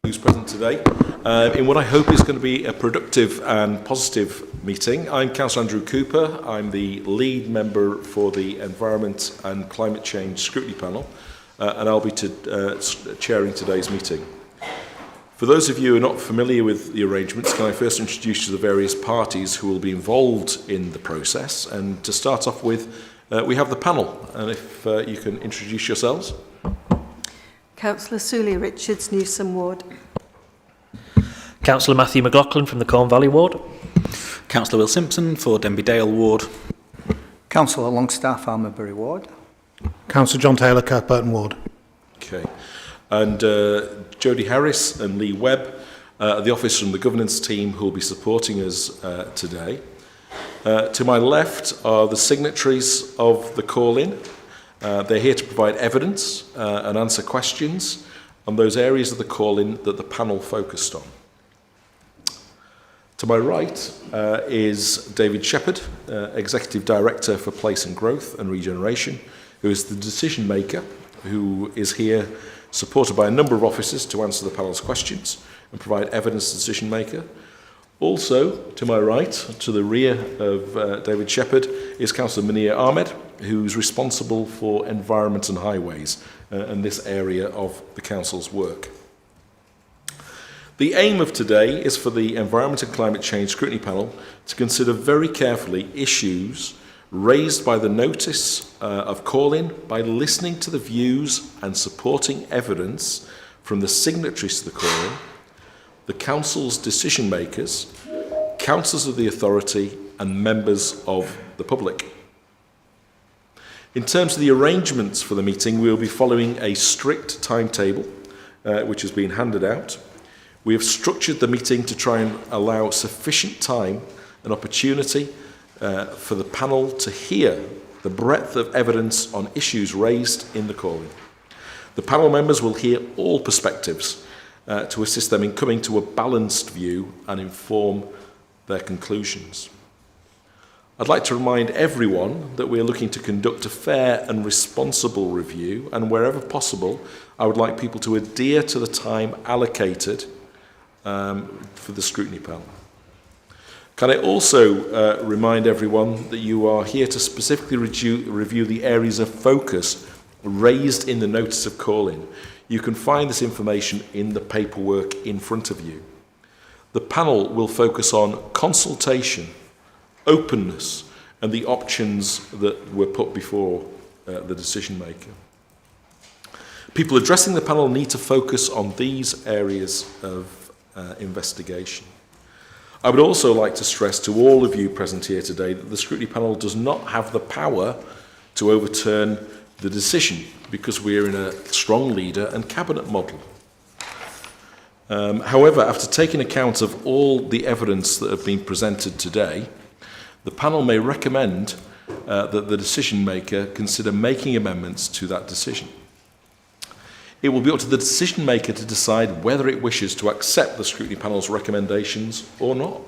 who's present today in what I hope is going to be a productive and positive meeting. I'm Councillor Andrew Cooper. I'm the lead member for the Environment and Climate Change Scrutiny Panel, and I'll be chairing today's meeting. For those of you who are not familiar with the arrangements, can I first introduce you to the various parties who will be involved in the process? And to start off with, we have the panel, and if you can introduce yourselves. Councillor Sully Richards, Newsom Ward. Councillor Matthew McLaughlin from the Corn Valley Ward. Councillor Will Simpson for Denby Dale Ward. Councillor Longstaff, Almabury Ward. Councillor John Taylor, Kirkburton Ward. Okay. And Jodie Harris and Lee Webb, the office from the governance team who will be supporting us today. To my left are the signatories of the call-in. They're here to provide evidence and answer questions on those areas of the call-in that the panel focused on. To my right is David Shepherd, Executive Director for Place and Growth and Regeneration, who is the decision maker, who is here supported by a number of officers to answer the panel's questions and provide evidence to the decision maker. Also, to my right, to the rear of David Shepherd, is Councillor Munir Ahmed, who's responsible for environment and highways and this area of the council's work. The aim of today is for the Environment and Climate Change Scrutiny Panel to consider very carefully issues raised by the notice of call-in by listening to the views and supporting evidence from the signatories to the call-in, the council's decision makers, councillors of the authority and members of the public. In terms of the arrangements for the meeting, we will be following a strict timetable which has been handed out. We have structured the meeting to try and allow sufficient time and opportunity for the panel to hear the breadth of evidence on issues raised in the call-in. The panel members will hear all perspectives to assist them in coming to a balanced view and inform their conclusions. I'd like to remind everyone that we are looking to conduct a fair and responsible review, and wherever possible, I would like people to adhere to the time allocated for the scrutiny panel. Can I also remind everyone that you are here to specifically review the areas of focus raised in the notice of call-in. You can find this information in the paperwork in front of you. The panel will focus on consultation, openness, and the options that were put before the decision maker. People addressing the panel need to focus on these areas of investigation. I would also like to stress to all of you present here today that the scrutiny panel does not have the power to overturn the decision because we are in a strong leader and cabinet model. However, after taking account of all the evidence that have been presented today, the panel may recommend that the decision maker consider making amendments to that decision. It will be up to the decision maker to decide whether it wishes to accept the scrutiny panel's recommendations or not.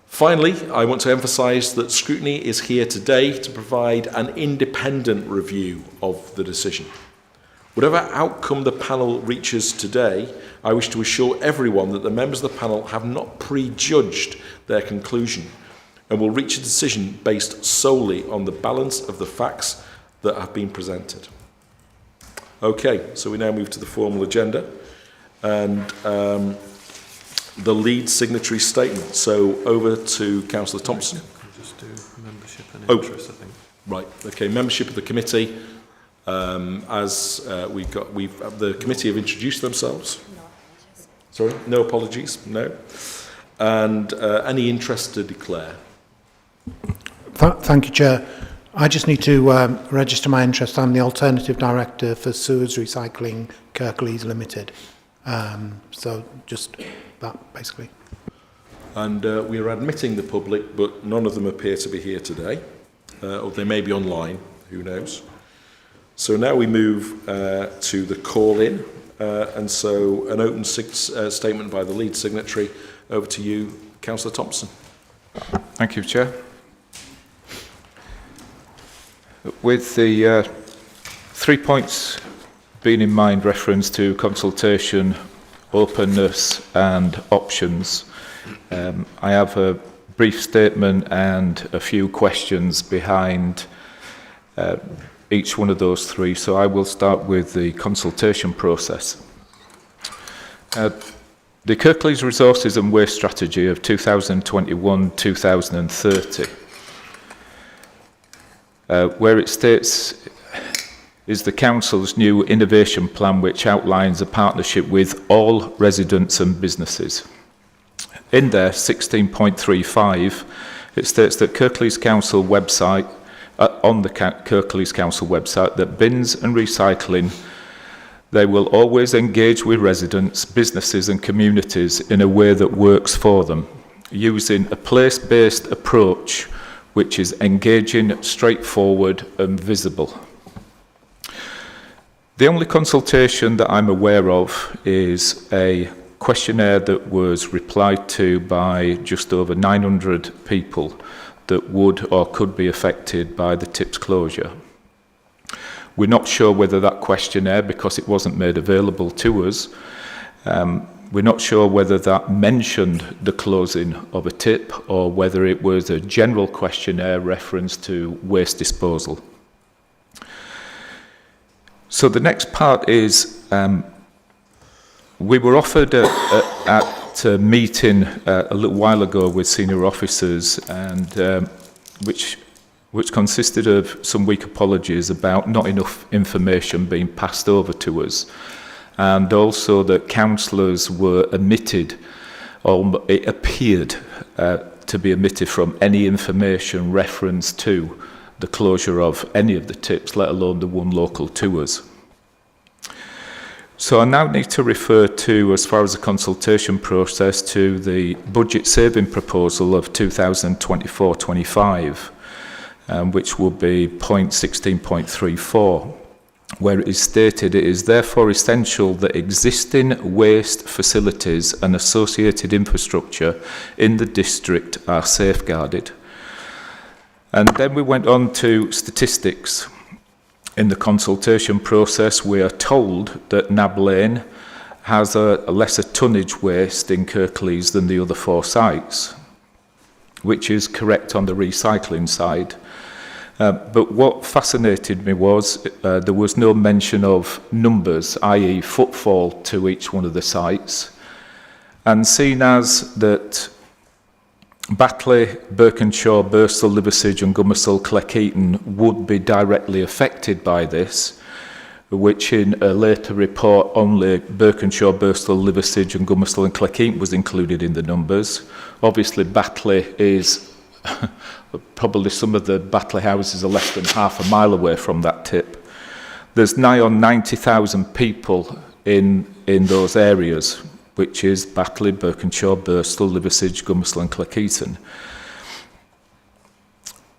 Finally, I want to emphasise that scrutiny is here today to provide an independent review of the decision. Whatever outcome the panel reaches today, I wish to assure everyone that the members of the panel have not prejudged their conclusion and will reach a decision based solely on the balance of the facts that have been presented. Okay, so we now move to the formal agenda and the lead signatory statement. So over to Councillor Thompson. Just do membership and interest, I think. Right. Okay. Membership of the committee. The committee have introduced themselves. No apologies. Sorry. No apologies. No. And any interest to declare. Thank you, Chair. I just need to register my interest. I'm the Alternative Director for Sewers Recycling Kirklees Limited. So just that, basically. And we are admitting the public, but none of them appear to be here today. Or they may be online, who knows. So now we move to the call-in. And so an open statement by the lead signatory. Over to you, Councillor Thompson. Thank you, Chair. With the 3 points being in mind, reference to consultation, openness and options. I have a brief statement and a few questions behind each one of those three, so I will start with the consultation process. The Kirklees Resources and Waste Strategy of 2021-2030, where it states is the Council's new innovation plan which outlines a partnership with all residents and businesses. In there, 16.35, it states that Kirklees Council website, on the Kirklees Council website, that bins and recycling, they will always engage with residents, businesses and communities in a way that works for them, using a place-based approach which is engaging, straightforward and visible. The only consultation that I'm aware of is a questionnaire that was replied to by just over 900 people that would or could be affected by the TIPS closure. We're not sure whether that questionnaire, because it wasn't made available to us, we're not sure whether that mentioned the closing of a tip or whether it was a general questionnaire reference to waste disposal. So the next part is, we were offered at a meeting a little while ago with senior officers, and which consisted of some weak apologies about not enough information being passed over to us, and also that councillors were omitted, or it appeared to be omitted from any information reference to the closure of any of the tips, let alone the one local to us. So I now need to refer to, as far as the consultation process, to the budget saving proposal of 2024-25, which will be point 16.34, where it is stated, it is therefore essential that existing waste facilities and associated infrastructure in the district are safeguarded. And then we went on to statistics. In the consultation process, we are told that Nab Lane has a lesser tonnage waste in Kirklees than the other four sites, which is correct on the recycling side. But what fascinated me was there was no mention of numbers, i.e. footfall to each one of the sites. And seen as that Batley, Birkenshaw, Birstall, Liversidge and Gummersall, Cleckheaton would be directly affected by this, which in a later report only Birkenshaw, Birstall, Liversidge and Gummersall and Cleckheaton was included in the numbers. Obviously Batley is probably some of the Batley houses are less than half a mile away from that tip. There's nigh on 90,000 people in those areas, which is Batley, Birkenshaw, Birstall, Liversidge, Gummersall and Cleckheaton.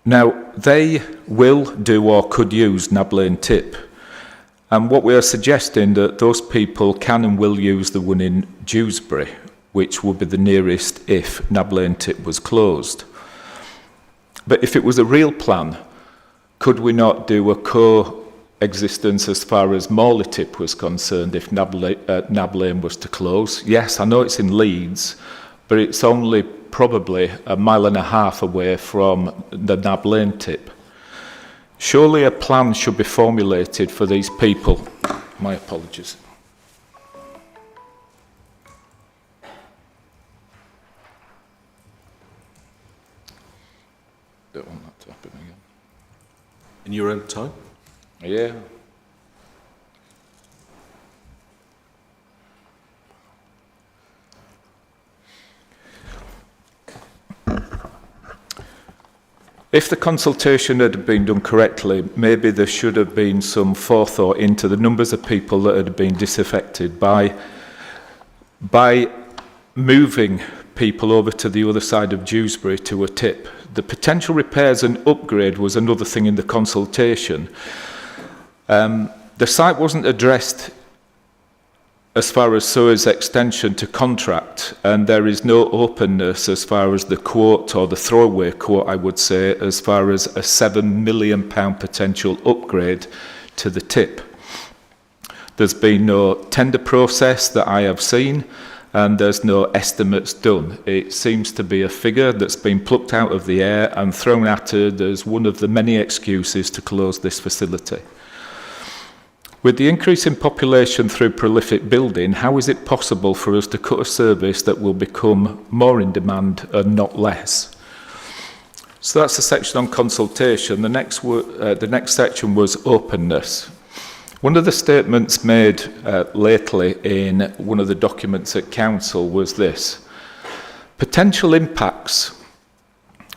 Now, they will do or could use Nab Lane tip. And what we are suggesting that those people can and will use the one in Dewsbury, which would be the nearest if Nab Lane tip was closed. But if it was a real plan, could we not do a coexistence as far as Morley tip was concerned if Nab Lane was to close? Yes, I know it's in Leeds, but it's only probably a mile and a half away from the Nab Lane tip. Surely a plan should be formulated for these people. My apologies. Don't want that to happen again. In your own time? Yeah. If the consultation had been done correctly, maybe there should have been some forethought into the numbers of people that had been disaffected by moving people over to the other side of Dewsbury to a tip. The potential repairs and upgrade was another thing in the consultation. The site wasn't addressed as far as SOA's extension to contract, and there is no openness as far as the quote, or the throwaway quote, I would say, as far as a £7 million potential upgrade to the tip. There's been no tender process that I have seen, and there's no estimates done. It seems to be a figure that's been plucked out of the air and thrown at her as one of the many excuses to close this facility. With the increase in population through prolific building, how is it possible for us to cut a service that will become more in demand and not less? So that's the section on consultation. The next section was openness. One of the statements made lately in one of the documents at Council was this: potential impacts.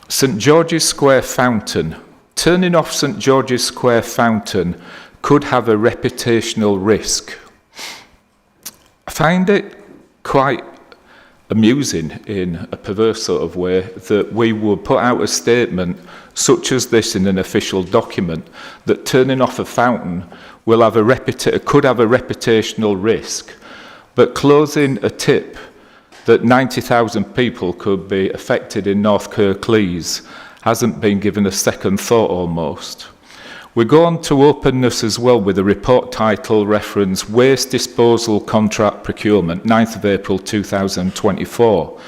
St George's Square fountain. Turning off St George's Square fountain could have a reputational risk. I find it quite amusing in a perverse sort of way that we would put out a statement such as this in an official document, that turning off a fountain will have could have a reputational risk, but closing a tip that 90,000 people could be affected in North Kirklees hasn't been given a second thought almost. We go on to openness as well with a report title reference Waste Disposal Contract Procurement, 9th of April 2024,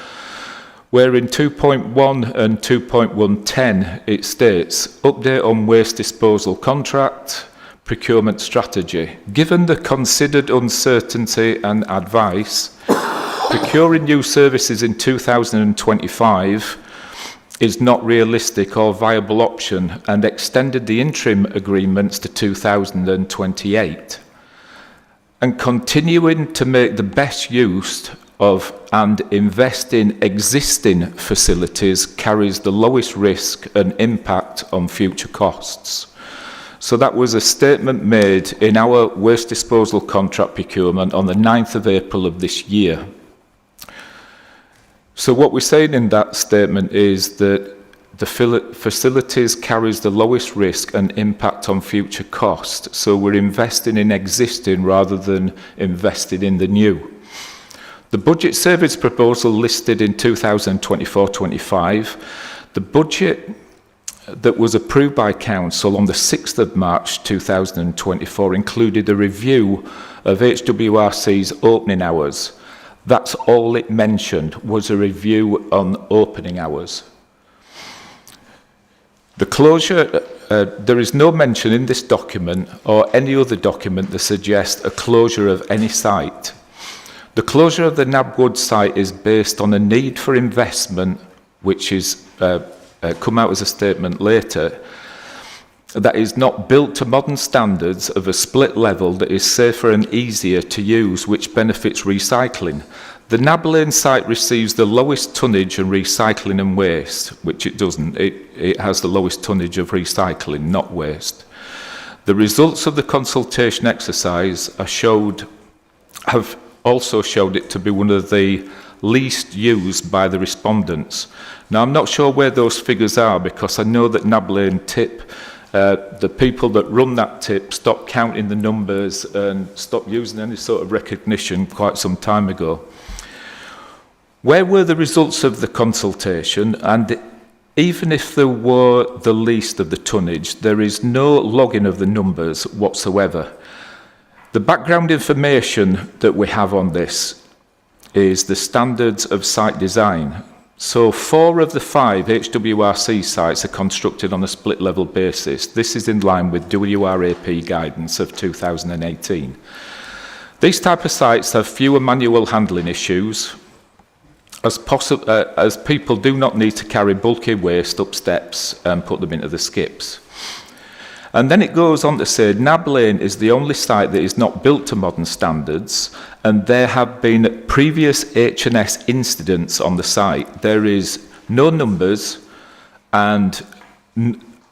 where in 2.1 and 2.110 it states, update on waste disposal contract, procurement strategy. Given the considered uncertainty and advice, procuring new services in 2025 is not realistic or viable option, and extended the interim agreements to 2028. And continuing to make the best use of and invest in existing facilities carries the lowest risk and impact on future costs. So that was a statement made in our waste disposal contract procurement on the 9th of April of this year. So what we're saying in that statement is that the facilities carries the lowest risk and impact on future cost. So we're investing in existing rather than investing in the new. The budget service proposal listed in 2024-25, the budget that was approved by Council on the 6th of March 2024 included a review of HWRC's opening hours. That's all it mentioned, was a review on opening hours. The closure, there is no mention in this document or any other document that suggests a closure of any site. The closure of the Nabwood site is based on a need for investment, which is come out as a statement later, that is not built to modern standards of a split level that is safer and easier to use, which benefits recycling. The Nab Lane site receives the lowest tonnage and recycling and waste, which it doesn't. It has the lowest tonnage of recycling, not waste. The results of the consultation exercise have also showed it to be one of the least used by the respondents. Now, I'm not sure where those figures are, because I know that Nab Lane tip, the people that run that tip stopped counting the numbers and stopped using any sort of recognition quite some time ago. Where were the results of the consultation? And even if there were the least of the tonnage, there is no logging of the numbers whatsoever. The background information that we have on this is the standards of site design. So 4 of the 5 HWRC sites are constructed on a split level basis. This is in line with WRAP guidance of 2018. These type of sites have fewer manual handling issues, as people do not need to carry bulky waste up steps and put them into the skips. And then it goes on to say Nab Lane is the only site that is not built to modern standards, and there have been previous H&S incidents on the site. There is no numbers and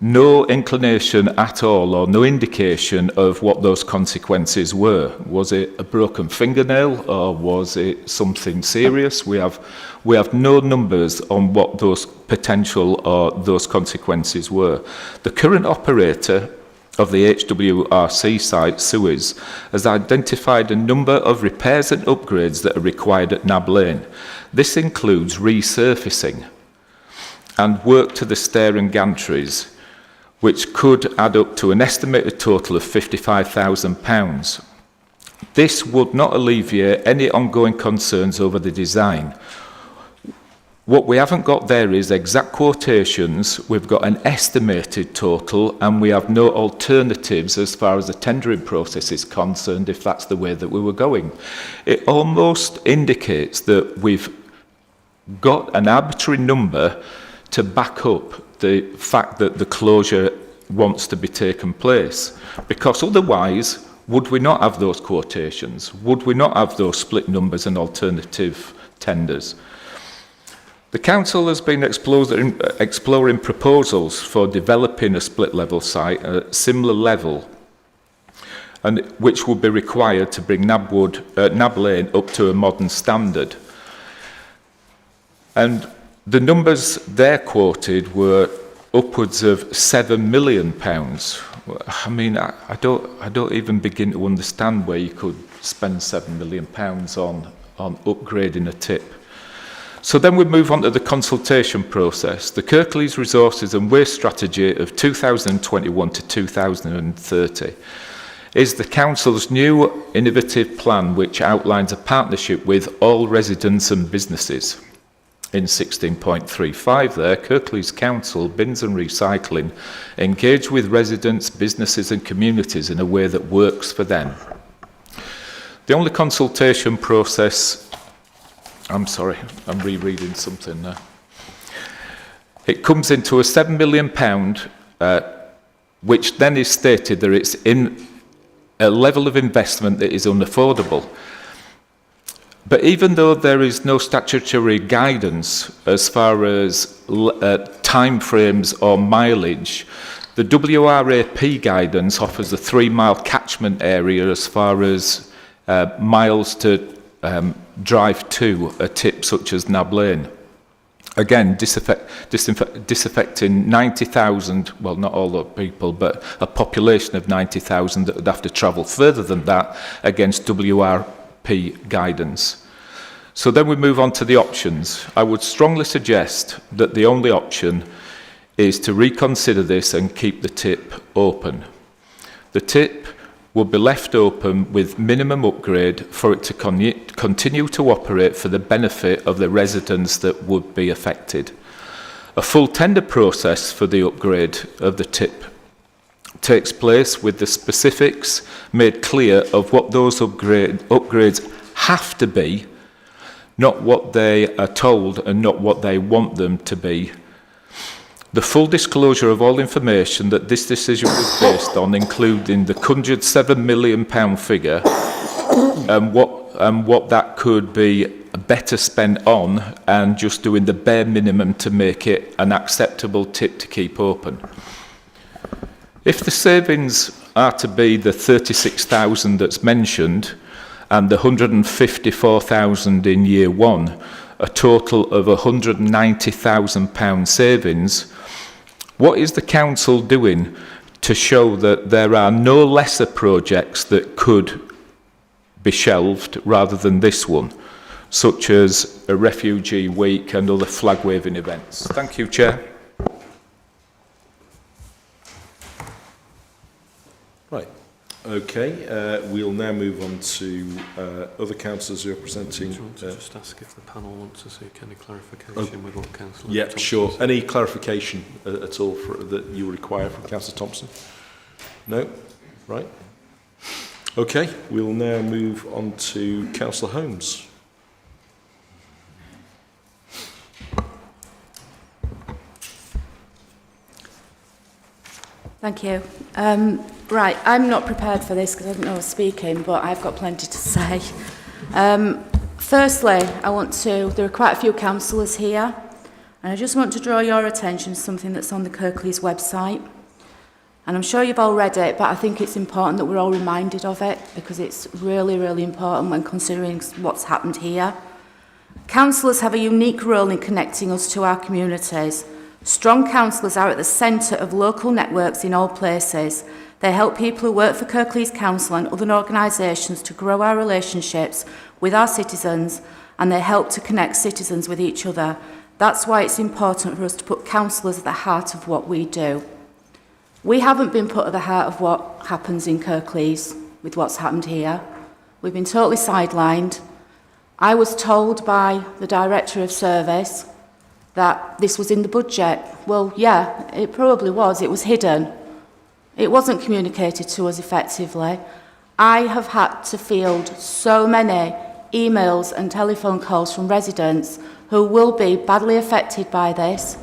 no inclination at all, or no indication of what those consequences were. Was it a broken fingernail, or was it something serious? We have no numbers on what those potential or those consequences were. The current operator of the HWRC site, Suez, has identified a number of repairs and upgrades that are required at Nab Lane. This includes resurfacing and work to the stair and gantries, which could add up to an estimated total of £55,000. This would not alleviate any ongoing concerns over the design. What we haven't got there is exact quotations, we've got an estimated total, and we have no alternatives as far as the tendering process is concerned if that's the way that we were going. It almost indicates that we've got an arbitrary number to back up the fact that the closure wants to be taken place. Because otherwise, would we not have those quotations? Would we not have those split numbers and alternative tenders? The Council has been exploring proposals for developing a split-level site at a similar level, and which would be required to bring Nab Lane up to a modern standard. And the numbers there quoted were upwards of £7 million. I mean, I don't even begin to understand where you could spend £7 million on upgrading a tip. So then we move on to the consultation process. The Kirklees Resources and Waste Strategy of 2021 to 2030 is the Council's new innovative plan which outlines a partnership with all residents and businesses. In 16.35 there, Kirklees Council, Bins and Recycling, engage with residents, businesses and communities in a way that works for them. The only consultation process... I'm sorry, I'm rereading something now. It comes into a £7 million, which then is stated that it's in a level of investment that is unaffordable. But even though there is no statutory guidance as far as timeframes or mileage, the WRAP guidance offers a 3-mile catchment area as far as miles to drive to a tip such as Nab Lane. Again, disaffecting 90,000, well, not all the people, but a population of 90,000 that would have to travel further than that against WRP guidance. So then we move on to the options. I would strongly suggest that the only option is to reconsider this and keep the tip open. The tip would be left open with minimum upgrade for it to continue to operate for the benefit of the residents that would be affected. A full tender process for the upgrade of the tip takes place with the specifics made clear of what those upgrades have to be, not what they are told and not what they want them to be. The full disclosure of all information that this decision was based on, including the conjured £7 million figure and what that could be better spent on, and just doing the bare minimum to make it an acceptable tip to keep open. If the savings are to be the 36,000 that's mentioned and the 154,000 in year one, a total of £190,000 savings, what is the Council doing to show that there are no lesser projects that could be shelved rather than this one, such as a refugee week and other flag waving events? Thank you, Chair. Right. Okay, we'll now move on to other councillors who are presenting. Do you want to just ask if the panel wants to seek any clarification with what Councillor Yeah, Thompson sure. said? Any clarification at all that you require from Councillor Thompson? No? Right. Okay, we'll now move on to Councillor Holmes. Thank you. Right, I'm not prepared for this because I didn't know I was speaking, but I've got plenty to say. Firstly, there are quite a few councillors here, and I just want to draw your attention to something that's on the Kirklees website. And I'm sure you've all read it, but I think it's important that we're all reminded of it because it's really, really important when considering what's happened here. Councillors have a unique role in connecting us to our communities. Strong councillors are at the centre of local networks in all places. They help people who work for Kirklees Council and other organisations to grow our relationships with our citizens, and they help to connect citizens with each other. That's why it's important for us to put councillors at the heart of what we do. We haven't been put at the heart of what happens in Kirklees with what's happened here. We've been totally sidelined. I was told by the Director of Service that this was in the budget. Well, yeah, it probably was. It was hidden. It wasn't communicated to us effectively. I have had to field so many emails and telephone calls from residents who will be badly affected by this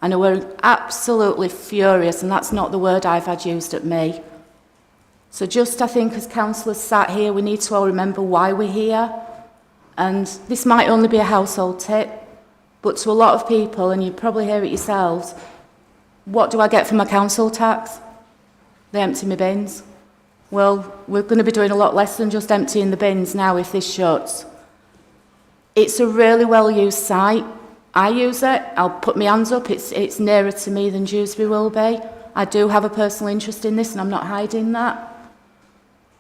and who are absolutely furious, and that's not the word I've had used at me. So just, I think, as councillors sat here, we need to all remember why we're here. And this might only be a household tip, but to a lot of people, and you probably hear it yourselves, what do I get for my council tax? They empty my bins. Well, we're going to be doing a lot less than just emptying the bins now if this shuts. It's a really well-used site. I use it. I'll put my hands up. It's nearer to me than Dewsbury will be. I do have a personal interest in this, and I'm not hiding that.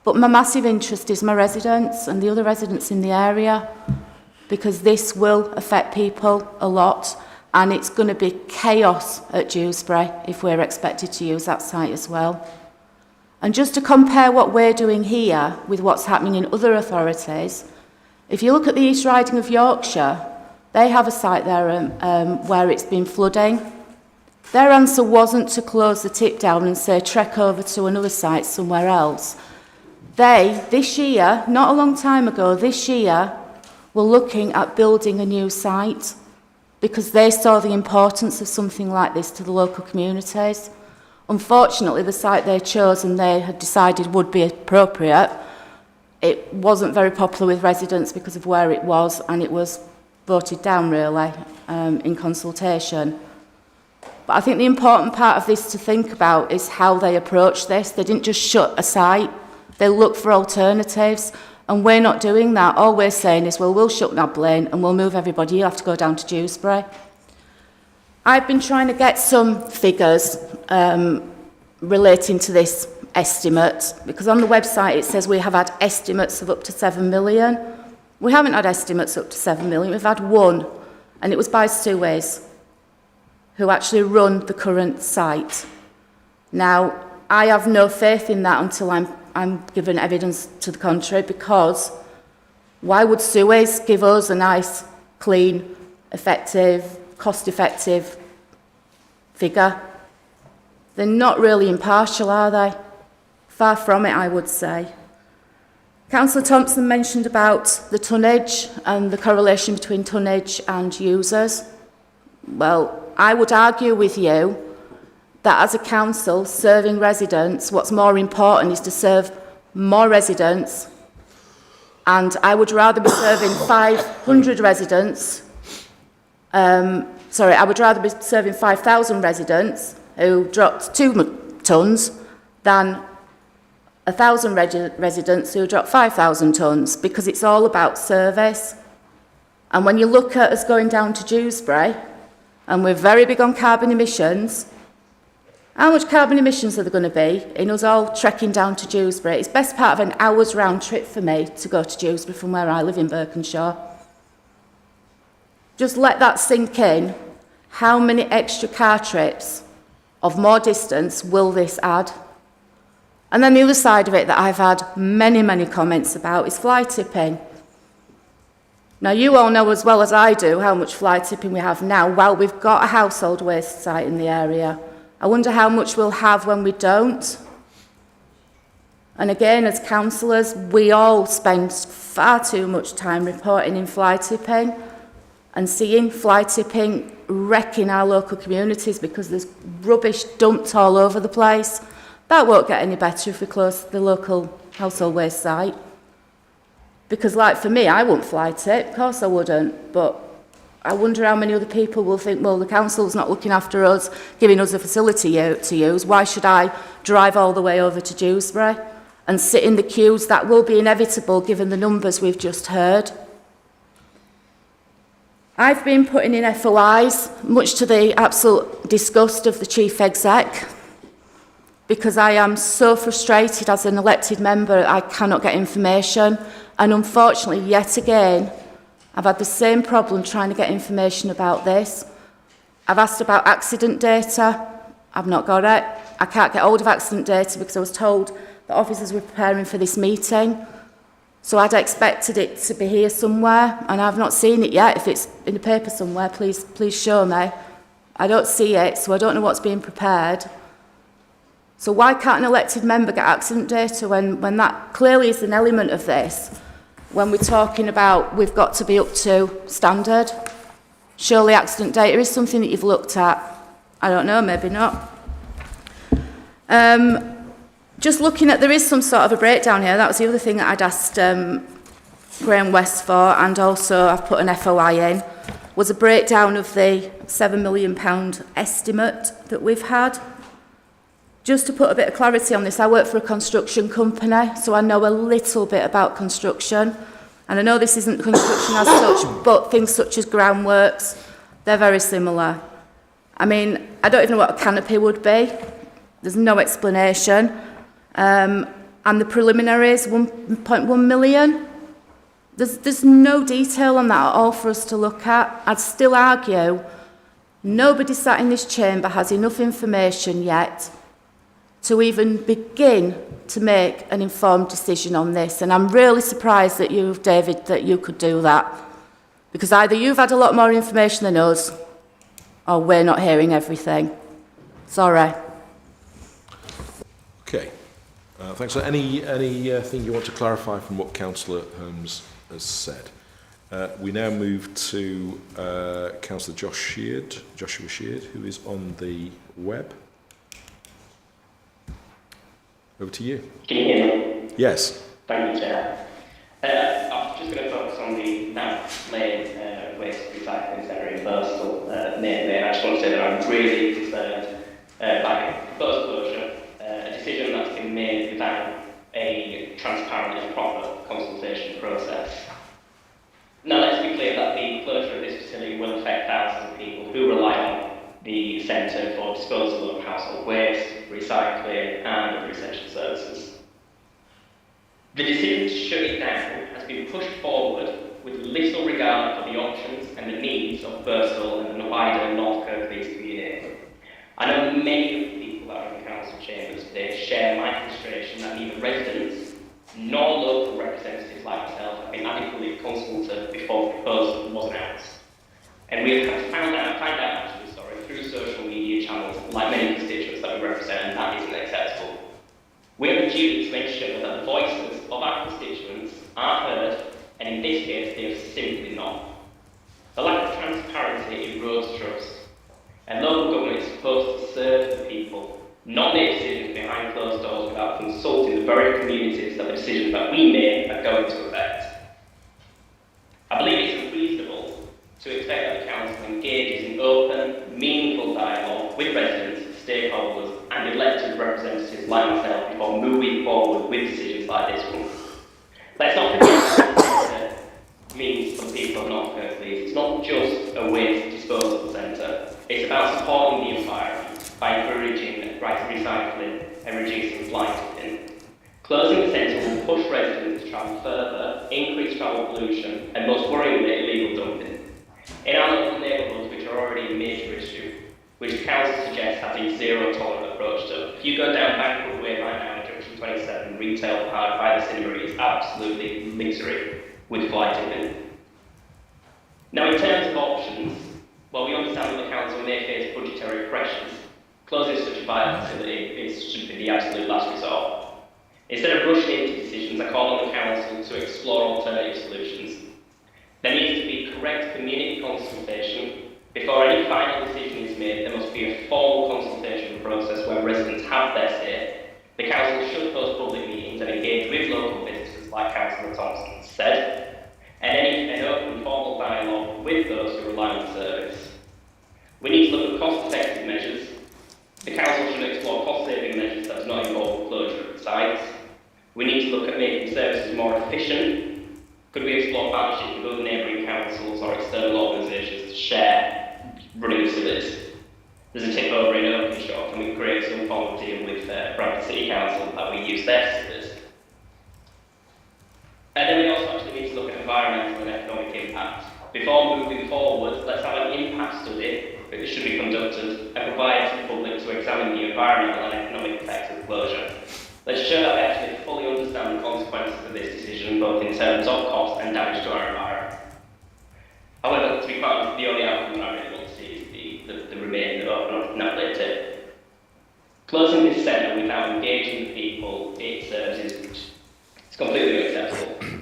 But my massive interest is my residents and the other residents in the area, because this will affect people a lot, and it's going to be chaos at Dewsbury if we're expected to use that site as well. And just to compare what we're doing here with what's happening in other authorities, if you look at the East Riding of Yorkshire, they have a site there where it's been flooding. Their answer wasn't to close the tip down and say trek over to another site somewhere else. They, this year, not a long time ago, this year, were looking at building a new site because they saw the importance of something like this to the local communities. Unfortunately, the site they chose and they had decided would be appropriate, it wasn't very popular with residents because of where it was, and it was voted down, really, in consultation. But I think the important part of this to think about is how they approached this. They didn't just shut a site. They look for alternatives, and we're not doing that. All we're saying is, well, we'll shut Nablin and we'll move everybody. You'll have to go down to Dewsbury. I've been trying to get some figures relating to this estimate, because on the website it says we have had estimates of up to 7 million. We haven't had estimates up to 7 million. We've had one, and it was by Suez, who actually run the current site. Now, I have no faith in that until I'm given evidence to the contrary, because why would Suez give us a nice, clean, effective, cost-effective figure? They're not really impartial, are they? Far from it, I would say. Councillor Thompson mentioned about the tonnage and the correlation between tonnage and users. Well, I would argue with you that as a council serving residents, what's more important is to serve more residents, and I would rather be serving 500 residents, I would rather be serving 5,000 residents who dropped 2 tonnes than 1,000 residents who dropped 5,000 tonnes, because it's all about service. And when you look at us going down to Dewsbury, and we're very big on carbon emissions, how much carbon emissions are there going to be in us all trekking down to Dewsbury? It's best part of an hour's round trip for me to go to Dewsbury from where I live in Birkenshaw. Just let that sink in. How many extra car trips of more distance will this add? And then the other side of it that I've had many, many comments about is fly tipping. Now, you all know as well as I do how much fly tipping we have now. Well, we've got a household waste site in the area. I wonder how much we'll have when we don't. And again, as councillors, we all spend far too much time reporting in fly tipping and seeing fly tipping wrecking our local communities because there's rubbish dumped all over the place. That won't get any better if we close the local household waste site. Because like for me, I wouldn't fly tip, of course I wouldn't, but I wonder how many other people will think, well, the council's not looking after us, giving us a facility to use. Why should I drive all the way over to Dewsbury and sit in the queues? That will be inevitable given the numbers we've just heard. I've been putting in FOIs, much to the absolute disgust of the Chief Exec, because I am so frustrated as an elected member I cannot get information. And unfortunately, yet again, I've had the same problem trying to get information about this. I've asked about accident data. I've not got it. I can't get hold of accident data because I was told that officers were preparing for this meeting. So I'd expected it to be here somewhere, and I've not seen it yet. If it's in the paper somewhere, please show me. I don't see it, so I don't know what's being prepared. So why can't an elected member get accident data when that clearly is an element of this? When we're talking about we've got to be up to standard. Surely accident data is something that you've looked at. I don't know, maybe not. Just looking at, there is some sort of a breakdown here. That was the other thing that I'd asked Graham West for, and also I've put an FOI in, was a breakdown of the £7 million estimate that we've had. Just to put a bit of clarity on this, I work for a construction company, so I know a little bit about construction. And I know this isn't construction as such, but things such as groundworks, they're very similar. I mean, I don't even know what a canopy would be. There's no explanation. And the preliminaries, 1.1 million. There's no detail on that at all for us to look at. I'd still argue nobody sat in this chamber has enough information yet to even begin to make an informed decision on this. And I'm really surprised that you, David, that you could do that. Because either you've had a lot more information than us, or we're not hearing everything. Sorry. Okay. Thanks. So anything you want to clarify from what Councillor Holmes has said? We now move to Councillor Joshua Sheard, who is on the web. Over to you. Can you hear me? Yes. Thank you, Chair. I'm just going to focus on the North Lane waste recycling centre in Bristol, mainly, and I just want to say that I'm really concerned by the proposed closure, a decision that's been made without a transparent and proper consultation process. Now, let's be clear that the closure of this facility will affect thousands of people who rely on the centre for disposal of household waste, recycling and other essential services. The decision to shut it down has been pushed forward with little regard for the options and the needs of Bristol and the wider North Kirklees community. I know that many of the people that are in the council chambers today share my frustration that neither residents nor local representatives like myself have been adequately consulted before the proposal was announced. And we have found out through social media channels, like many constituents that we represent, and that isn't acceptable. We have a duty to ensure that the voices of our constituents are heard, and in this case, they are simply not. The lack of transparency erodes trust, and local government is supposed to serve the people, not make decisions behind closed doors without consulting the very communities that the decisions that we make are going to affect. I believe it's unreasonable to expect that the council engages in open, meaningful dialogue with residents, stakeholders and elected representatives like myself before moving forward with decisions like this one. Let's not forget that it means for the people of North Kirklees. It's not just a waste disposal centre, it's about supporting the environment by encouraging recycling and reducing fly tipping. Closing the centre will push residents to travel further, increase travel pollution and most worryingly illegal dumping. In our local neighbourhoods, which are already a major issue, which the council suggests has a zero-tolerant approach to. If you go down Bankwood Way right now at Junction 27, retail park by the cinema is absolutely littered with fly tipping. Now, in terms of options, while we understand that the council may face budgetary pressures, closing such a vital facility should be the absolute last resort. Instead of rushing into decisions, I call on the council to explore alternative solutions. There needs to be correct community consultation. Before any final decision is made, there must be a formal consultation process where residents have their say. The council should host public meetings and engage with local businesses like Councillor Thompson said, and an open formal dialogue with those who rely on the service. We need to look at cost-effective measures. The council should explore cost-saving measures that do not involve the closure of sites. We need to look at making services more efficient. Could we explore partnerships with other neighbouring councils or external organisations to share running facilities? There's a tip over in Oakenshaw. Can we create some form of deal with Bradford City Council that we use their facilities? And then we also actually need to look at environmental and economic impact. Before moving forward, let's have an impact study that should be conducted and provide to the public to examine the environmental and economic effects of closure. Let's show that we actually fully understand the consequences of this decision, both in terms of cost and damage to our environment. However, to be quite honest, the only outcome that I really want to see is the remainder of not later. Closing this centre without engaging the people it serves is completely unacceptable.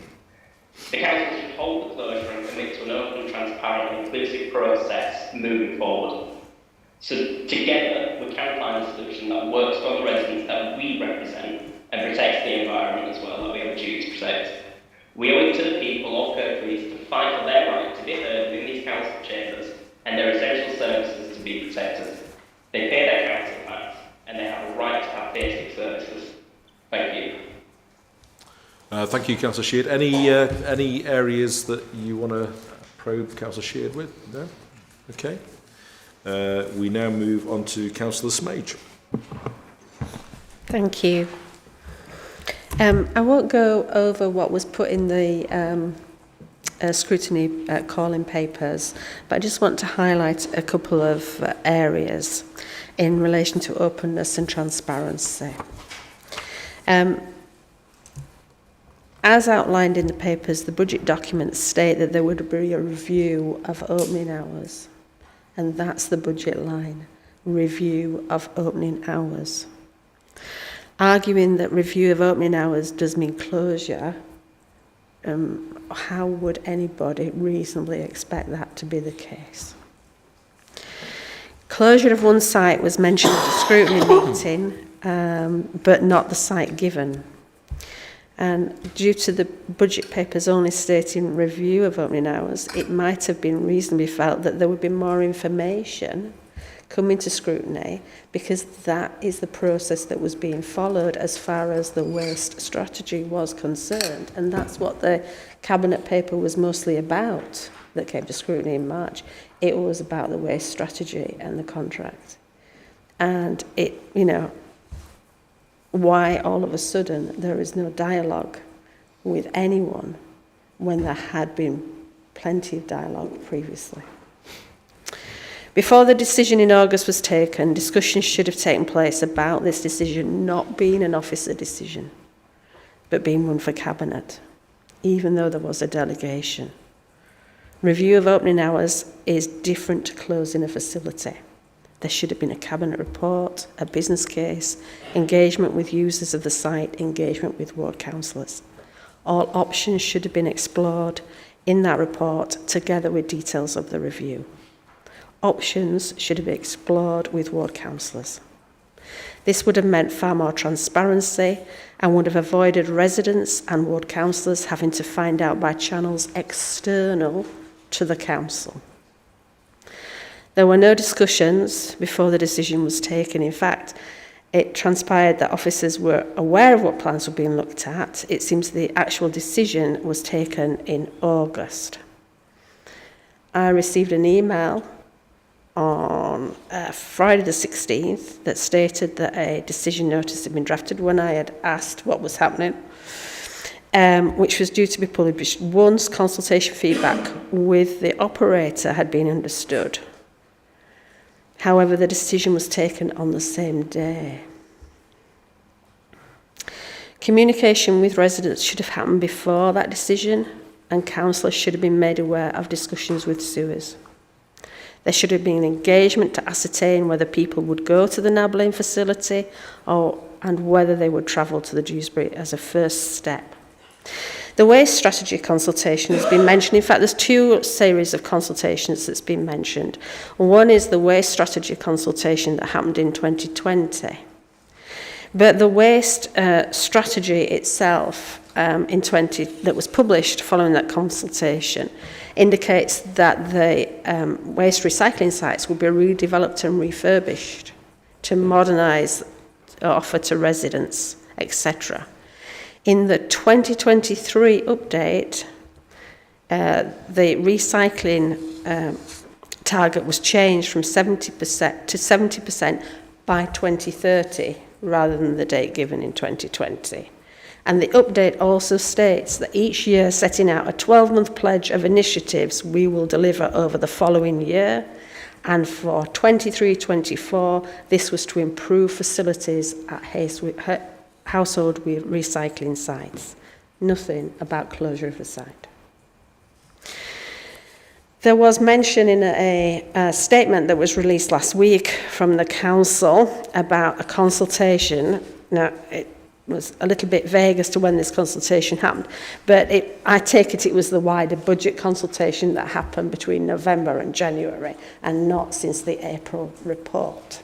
The council should hold the closure and commit to an open, transparent and inclusive process moving forward. So together we can find a solution that works for the residents that we represent and protects the environment as well that we have a duty to protect. We owe it to the people of Kirklees to fight for their right to be heard within these council chambers and their essential services to be protected. They pay their council tax and they have a right to have basic services. Thank you. Thank you, Councillor Sheard. Any areas that you want to probe Councillor Sheard with? No? Okay. We now move on to Councillor Smage. Thank you. I won't go over what was put in the scrutiny calling papers, but I just want to highlight a couple of areas in relation to openness and transparency. As outlined in the papers, the budget documents state that there would be a review of opening hours, and that's the budget line, review of opening hours. Arguing that review of opening hours does mean closure, how would anybody reasonably expect that to be the case? Closure of one site was mentioned at the scrutiny meeting, but not the site given. And due to the budget papers only stating review of opening hours, it might have been reasonably felt that there would be more information coming to scrutiny, because that is the process that was being followed as far as the waste strategy was concerned. And that's what the cabinet paper was mostly about that came to scrutiny in March. It was about the waste strategy and the contract. And it, you know, why all of a sudden there is no dialogue with anyone when there had been plenty of dialogue previously. Before the decision in August was taken, discussions should have taken place about this decision not being an officer decision, but being one for Cabinet, even though there was a delegation. Review of opening hours is different to closing a facility. There should have been a Cabinet report, a business case, engagement with users of the site, engagement with ward councillors. All options should have been explored in that report, together with details of the review. Options should have been explored with ward councillors. This would have meant far more transparency and would have avoided residents and ward councillors having to find out by channels external to the council. There were no discussions before the decision was taken. In fact, it transpired that officers were aware of what plans were being looked at. It seems the actual decision was taken in August. I received an email on Friday the 16th that stated that a decision notice had been drafted when I had asked what was happening, which was due to be published once consultation feedback with the operator had been understood. However, the decision was taken on the same day. Communication with residents should have happened before that decision, and councillors should have been made aware of discussions with sewers. There should have been engagement to ascertain whether people would go to the Nablain facility and whether they would travel to the Dewsbury as a first step. The waste strategy consultation has been mentioned. In fact, there's two series of consultations that's been mentioned. One is the waste strategy consultation that happened in 2020. But the waste strategy itself that was published following that consultation indicates that the waste recycling sites will be redeveloped and refurbished to modernise, offer to residents, etc. In the 2023 update, the recycling target was changed from 70% to 70% by 2030, rather than the date given in 2020. And the update also states that each year setting out a 12-month pledge of initiatives we will deliver over the following year. And for 23-24, this was to improve facilities at household recycling sites. Nothing about closure of the site. There was mention in a statement that was released last week from the council about a consultation. Now, it was a little bit vague as to when this consultation happened, but I take it was the wider budget consultation that happened between November and January, and not since the April report.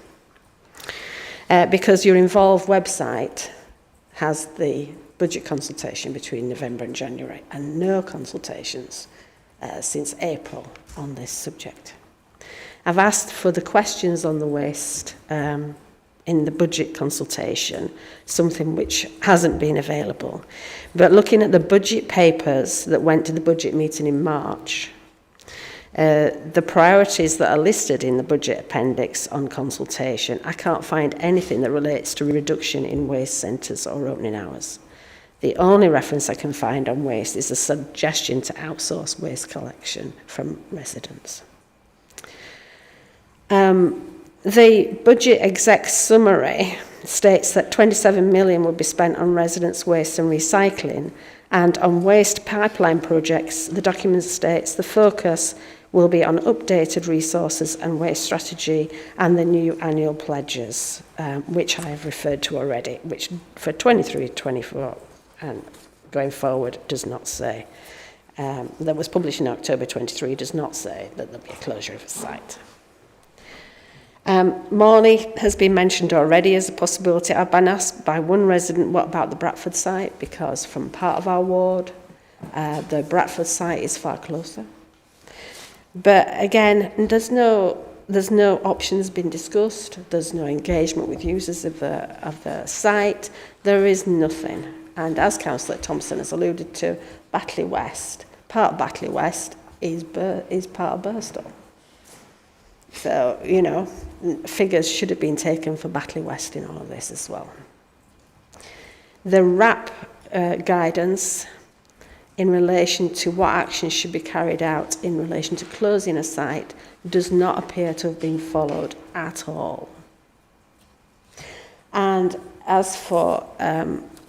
Because your involved website has the budget consultation between November and January, and no consultations since April on this subject. I've asked for the questions on the waste in the budget consultation, something which hasn't been available. But looking at the budget papers that went to the budget meeting in March, the priorities that are listed in the budget appendix on consultation, I can't find anything that relates to reduction in waste centres or opening hours. The only reference I can find on waste is a suggestion to outsource waste collection from residents. The budget exec summary states that 27 million will be spent on residents' waste and recycling, and on waste pipeline projects, the document states the focus will be on updated resources and waste strategy and the new annual pledges, which I have referred to already, which for 23-24 and going forward does not say. That was published in October 23, does not say that there'll be a closure of a site. Morley has been mentioned already as a possibility. I've been asked by one resident, what about the Bradford site? Because from part of our ward, the Bradford site is far closer. But again, there's no options been discussed. There's no engagement with users of the site. There is nothing. And as Councillor Thompson has alluded to, Batley West, part of Batley West is part of Birstall. So, you know, figures should have been taken for Batley West in all of this as well. The RAP guidance in relation to what actions should be carried out in relation to closing a site does not appear to have been followed at all. And as for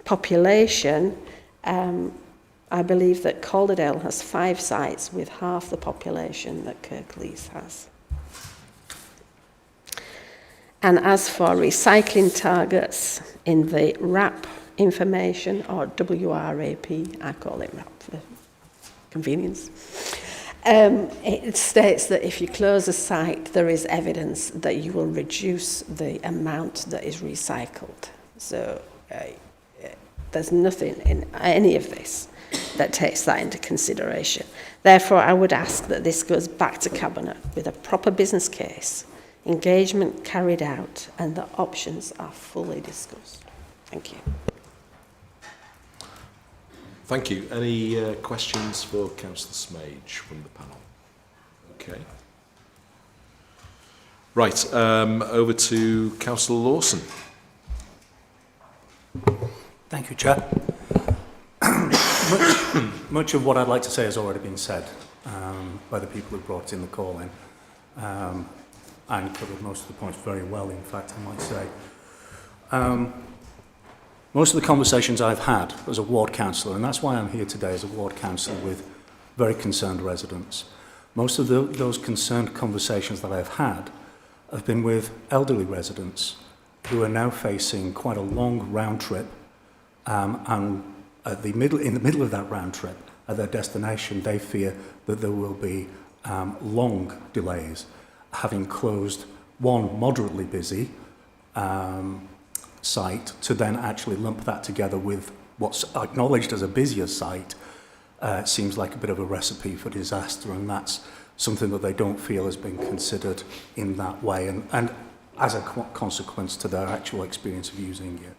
population, I believe that Calderdale has 5 sites with half the population that Kirklees has. And as for recycling targets in the RAP information, or WRAP, I call it RAP for convenience, it states that if you close a site, there is evidence that you will reduce the amount that is recycled. So there's nothing in any of this that takes that into consideration. Therefore, I would ask that this goes back to Cabinet with a proper business case, engagement carried out, and the options are fully discussed. Thank you. Thank you. Any questions for Councillor Smage from the panel? Okay. Right, over to Councillor Lawson. Thank you, Chair. Much of what I'd like to say has already been said by the people who brought in the call in, and covered most of the points very well, in fact, I might say. Most of the conversations I've had as a ward councillor, and that's why I'm here today as a ward councillor with very concerned residents, most of those concerned conversations that I've had have been with elderly residents who are now facing quite a long round trip, and in the middle of that round trip at their destination, they fear that there will be long delays, having closed one moderately busy site to then actually lump that together with what's acknowledged as a busier site seems like a bit of a recipe for disaster, and that's something that they don't feel has been considered in that way, and as a consequence to their actual experience of using it.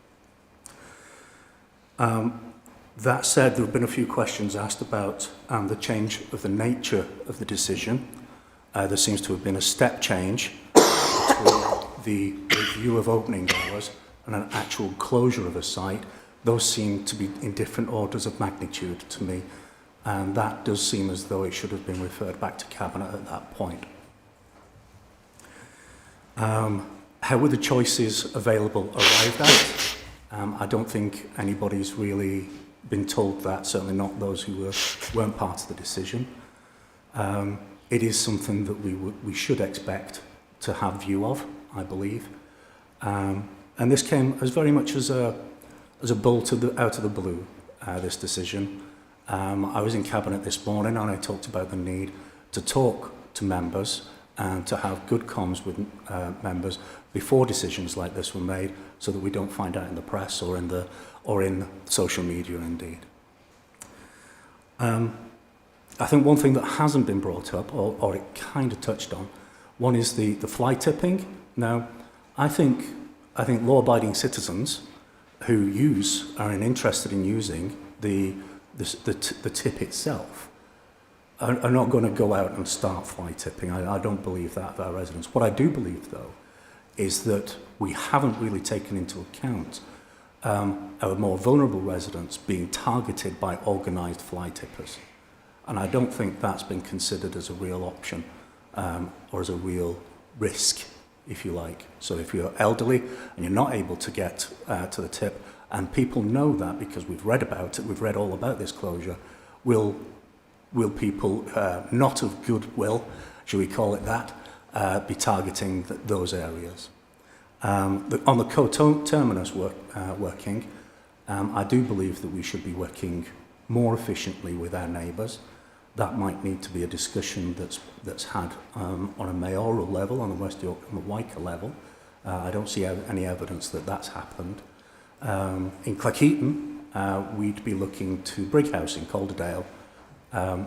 That said, there have been a few questions asked about the change of the nature of the decision. There seems to have been a step change between the review of opening hours and an actual closure of a site. Those seem to be in different orders of magnitude to me, and that does seem as though it should have been referred back to Cabinet at that point. How were the choices available arrived at? I don't think anybody's really been told that, certainly not those who weren't part of the decision. It is something that we should expect to have view of, I believe. And this came as very much as a bolt out of the blue, this decision. I was in Cabinet this morning and I talked about the need to talk to members and to have good comms with members before decisions like this were made, so that we don't find out in the press or in social media indeed. I think one thing that hasn't been brought up, or it kind of touched on, one is the fly tipping. Now, I think law-abiding citizens who are interested in using the tip itself are not going to go out and start fly tipping. I don't believe that of our residents. What I do believe, though, is that we haven't really taken into account our more vulnerable residents being targeted by organised fly tippers. And I don't think that's been considered as a real option or as a real risk, if you like. So if you're elderly and you're not able to get to the tip, and people know that because we've read about it, we've read all about this closure, will people not of goodwill, shall we call it that, be targeting those areas? On the co-terminus working, I do believe that we should be working more efficiently with our neighbours. That might need to be a discussion that's had on a mayoral level, on the West York and the Wyker level. I don't see any evidence that that's happened. In Cleckheaton, we'd be looking to Brighouse in Calderdale,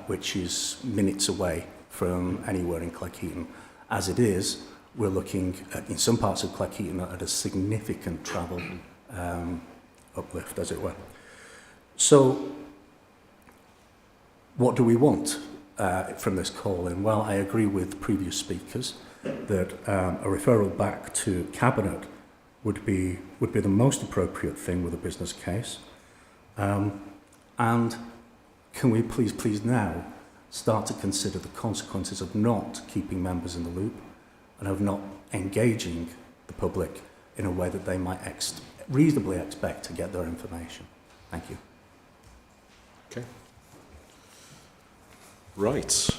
which is minutes away from anywhere in Cleckheaton. As it is, we're looking at, in some parts of Cleckheaton, at a significant travel uplift, as it were. So, what do we want from this call-in? Well, I agree with previous speakers that a referral back to Cabinet would be the most appropriate thing with a business case. And can we please now start to consider the consequences of not keeping members in the loop and of not engaging the public in a way that they might reasonably expect to get their information. Thank you. Okay. Right.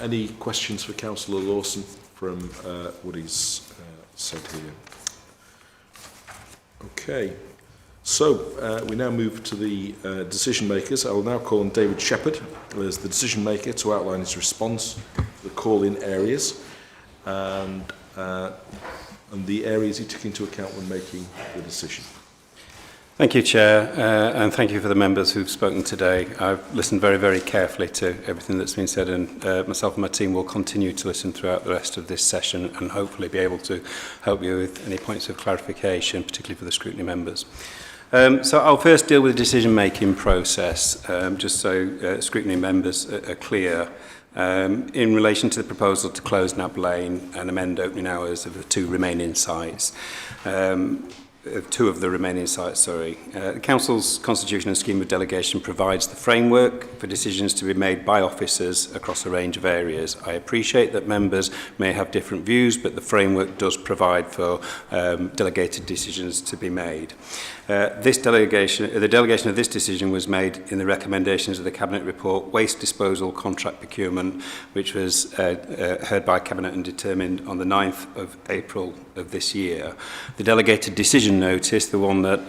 Any questions for Councillor Lawson from what he's said here? Okay. So we now move to the decision makers. I will now call on David Shepherd as the decision maker to outline his response to the call-in areas and the areas he took into account when making the decision. Thank you, Chair, and thank you for the members who've spoken today. I've listened very, very carefully to everything that's been said, and myself and my team will continue to listen throughout the rest of this session and hopefully be able to help you with any points of clarification, particularly for the scrutiny members. So I'll first deal with the decision-making process, just so scrutiny members are clear. In relation to the proposal to close Nab Lane and amend opening hours of the two remaining sites, the Council's constitution and scheme of delegation provides the framework for decisions to be made by officers across a range of areas. I appreciate that members may have different views, but the framework does provide for delegated decisions to be made. The delegation of this decision was made in the recommendations of the Cabinet report, Waste Disposal Contract Procurement, which was heard by Cabinet and determined on the 9th of April of this year. The delegated decision notice, the one that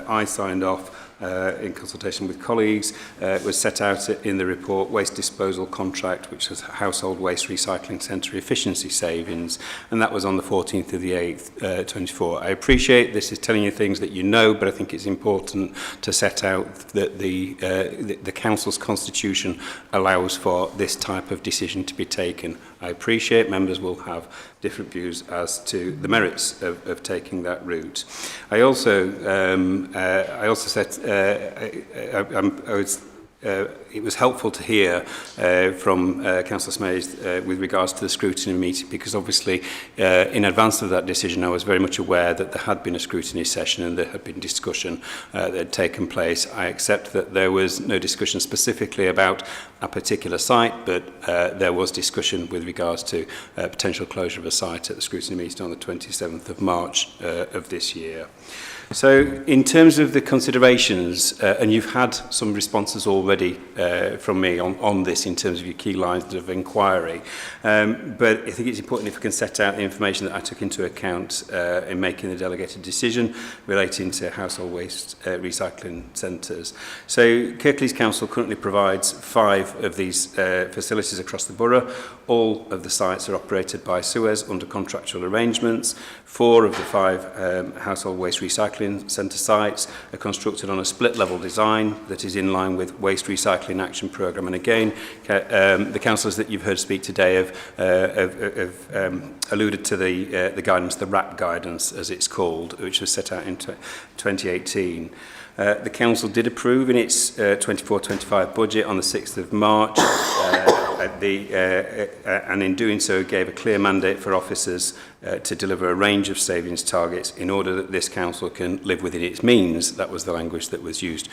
I signed off in consultation with colleagues, was set out in the report Waste Disposal Contract, which was Household Waste Recycling Centre Efficiency Savings, and that was on the 14th of the 8th, 24. I appreciate this is telling you things that you know, but I think it's important to set out that the Council's constitution allows for this type of decision to be taken. I appreciate members will have different views as to the merits of taking that route. I also said I was it was helpful to hear from Councillor Smays with regards to the scrutiny meeting, because obviously in advance of that decision I was very much aware that there had been a scrutiny session and there had been discussion that had taken place. I accept that there was no discussion specifically about a particular site, but there was discussion with regards to potential closure of a site at the scrutiny meeting on the 27th of March of this year. So in terms of the considerations, and you've had some responses already from me on this in terms of your key lines of inquiry, but I think it's important if we can set out the information that I took into account in making the delegated decision relating to household waste recycling centres. So Kirklees Council currently provides 5 of these facilities across the borough. All of the sites are operated by Suez under contractual arrangements. 4 of the 5 household waste recycling centre sites are constructed on a split-level design that is in line with Waste Recycling Action Programme. And again, the councillors that you've heard speak today have alluded to the guidance, the RAP guidance as it's called, which was set out in 2018. The council did approve in its 24-25 budget on the 6th of March and in doing so gave a clear mandate for officers to deliver a range of savings targets in order that this council can live within its means. That was the language that was used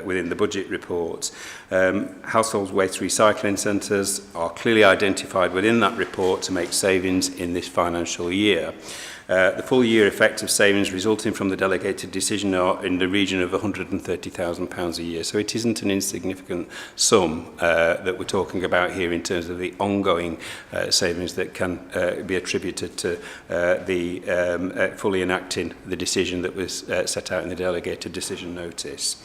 within the budget report. Household waste recycling centres are clearly identified within that report to make savings in this financial year. The full year effect of savings resulting from the delegated decision are in the region of £130,000 a year. So it isn't an insignificant sum that we're talking about here in terms of the ongoing savings that can be attributed to fully enacting the decision that was set out in the delegated decision notice.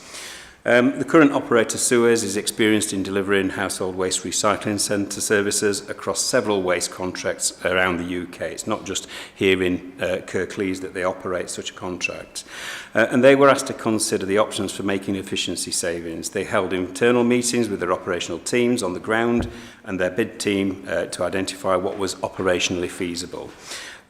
The current operator Suez is experienced in delivering household waste recycling centre services across several waste contracts around the UK. It's not just here in Kirklees that they operate such a contract. And they were asked to consider the options for making efficiency savings. They held internal meetings with their operational teams on the ground and their bid team to identify what was operationally feasible.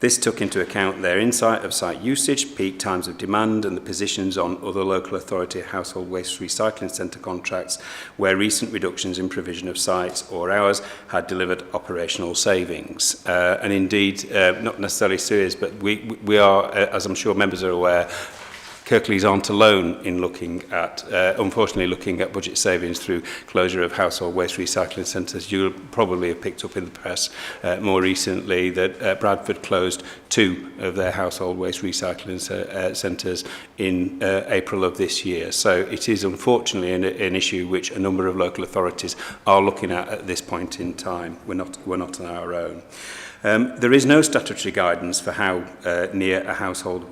This took into account their insight of site usage, peak times of demand, and the positions on other local authority household waste recycling centre contracts where recent reductions in provision of sites or hours had delivered operational savings. And indeed, not necessarily Suez, but we are, as I'm sure members are aware, Kirklees aren't alone in looking at, unfortunately, looking at budget savings through closure of household waste recycling centres. You'll probably have picked up in the press more recently that Bradford closed 2 of their household waste recycling centres in April of this year. So it is unfortunately an issue which a number of local authorities are looking at this point in time. We're not on our own. There is no statutory guidance for how near a household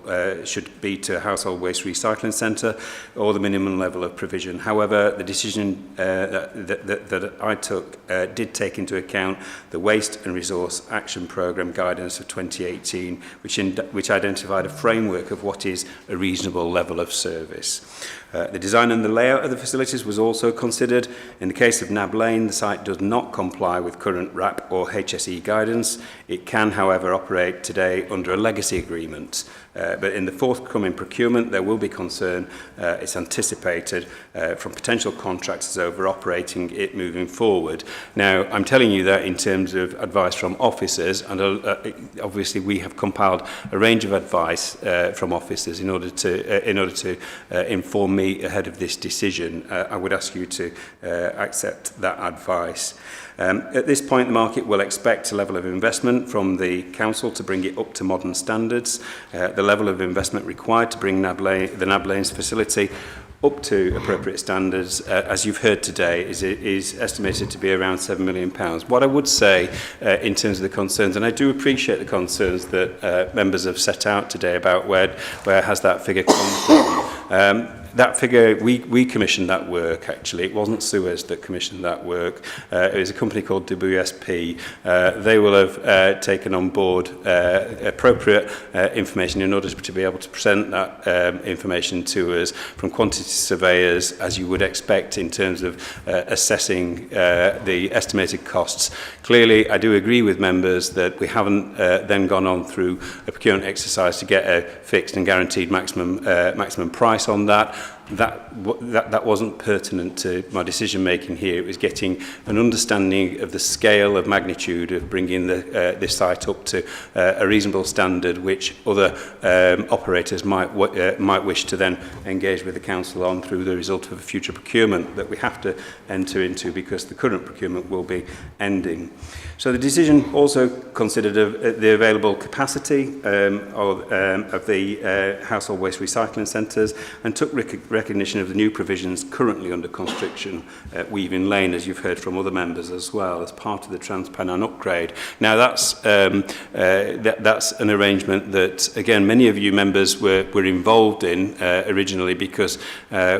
should be to a household waste recycling centre or the minimum level of provision. However, the decision that I took did take into account the Waste and Resource Action Programme guidance of 2018, which identified a framework of what is a reasonable level of service. The design and the layout of the facilities was also considered. In the case of Nab Lane, the site does not comply with current RAP or HSE guidance. It can, however, operate today under a legacy agreement. But in the forthcoming procurement, there will be concern, it's anticipated, from potential contractors over operating it moving forward. Now, I'm telling you that in terms of advice from officers, and obviously we have compiled a range of advice from officers in order to inform me ahead of this decision. I would ask you to accept that advice. At this point, the market will expect a level of investment from the council to bring it up to modern standards. The level of investment required to bring the Nab Lanes facility up to appropriate standards, as you've heard today, is estimated to be around £7 million. What I would say in terms of the concerns, and I do appreciate the concerns that members have set out today about where has that figure come from. That figure, we commissioned that work, actually. It wasn't Suez that commissioned that work. It was a company called WSP. They will have taken on board appropriate information in order to be able to present that information to us from quantity surveyors, as you would expect in terms of assessing the estimated costs. Clearly, I do agree with members that we haven't then gone on through a procurement exercise to get a fixed and guaranteed maximum price on that. that wasn't pertinent to my decision making here. It was getting an understanding of the scale of magnitude of bringing this site up to a reasonable standard, which other operators might wish to then engage with the council on through the result of a future procurement that we have to enter into because the current procurement will be ending. So the decision also considered the available capacity of the household waste recycling centres and took recognition of the new provisions currently under construction at Weaving Lane, as you've heard from other members as well, as part of the Transpennine upgrade. Now that's an arrangement that, again, many of you members were involved in originally because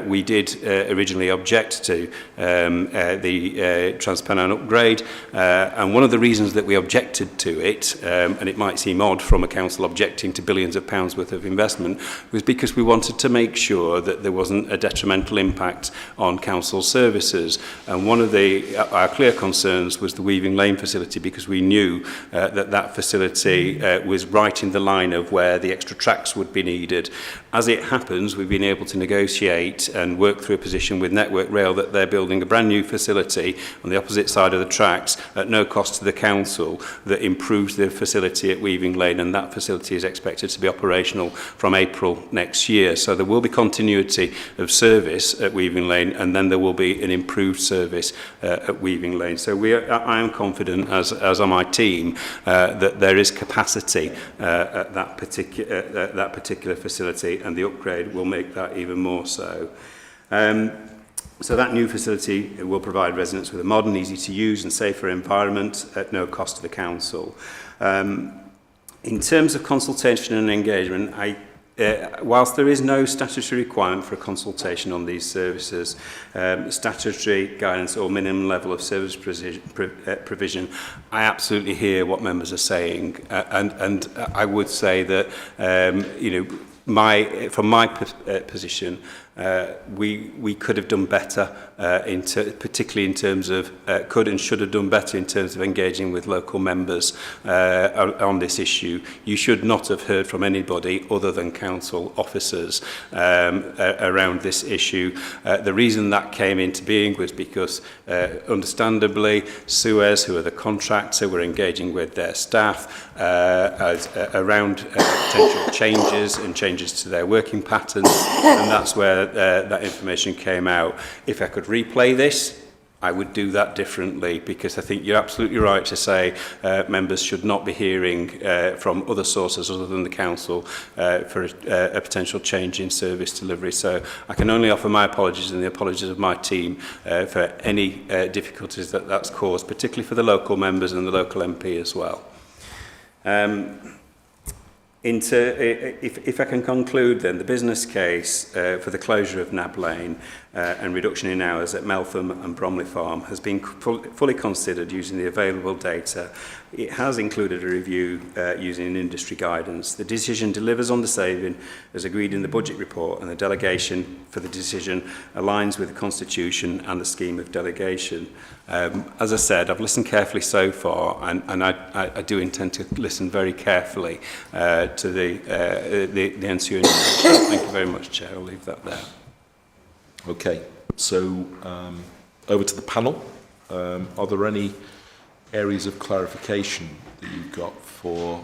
we did originally object to the Transpennine upgrade, and one of the reasons that we objected to it, and it might seem odd from a council objecting to billions of pounds worth of investment, was because we wanted to make sure that there wasn't a detrimental impact on council services. And one of our clear concerns was the Weaving Lane facility, because we knew that facility was right in the line of where the extra tracks would be needed. As it happens, we've been able to negotiate and work through a position with Network Rail that they're building a brand new facility on the opposite side of the tracks at no cost to the council that improves the facility at Weaving Lane, and that facility is expected to be operational from April next year. So there will be continuity of service at Weaving Lane, and then there will be an improved service at Weaving Lane. So I am confident, as are my team, that there is capacity at that particular facility, and the upgrade will make that even more so. So that new facility will provide residents with a modern, easy-to-use and safer environment at no cost to the council. In terms of consultation and engagement, whilst there is no statutory requirement for a consultation on these services, statutory guidance or minimum level of service provision, I absolutely hear what members are saying, and I would say that from my position, we could have done better, particularly in terms of could and should have done better in terms of engaging with local members on this issue. You should not have heard from anybody other than council officers around this issue. The reason that came into being was because, understandably, Suez, who are the contractor, were engaging with their staff around potential changes to their working patterns, and that's where that information came out. If I could replay this, I would do that differently, because I think you're absolutely right to say members should not be hearing from other sources other than the council for a potential change in service delivery. So I can only offer my apologies and the apologies of my team for any difficulties that's caused, particularly for the local members and the local MP as well. If I can conclude then, the business case for the closure of Nab Lane and reduction in hours at Meltham and Bromley Farm has been fully considered using the available data. It has included a review using industry guidance. The decision delivers on the saving as agreed in the budget report, and the delegation for the decision aligns with the Constitution and the scheme of delegation. As I said, I've listened carefully so far, and I do intend to listen very carefully to the ensuing. Thank you very much, Chair. I'll leave that there. Okay, so over to the panel. Are there any areas of clarification that you've got for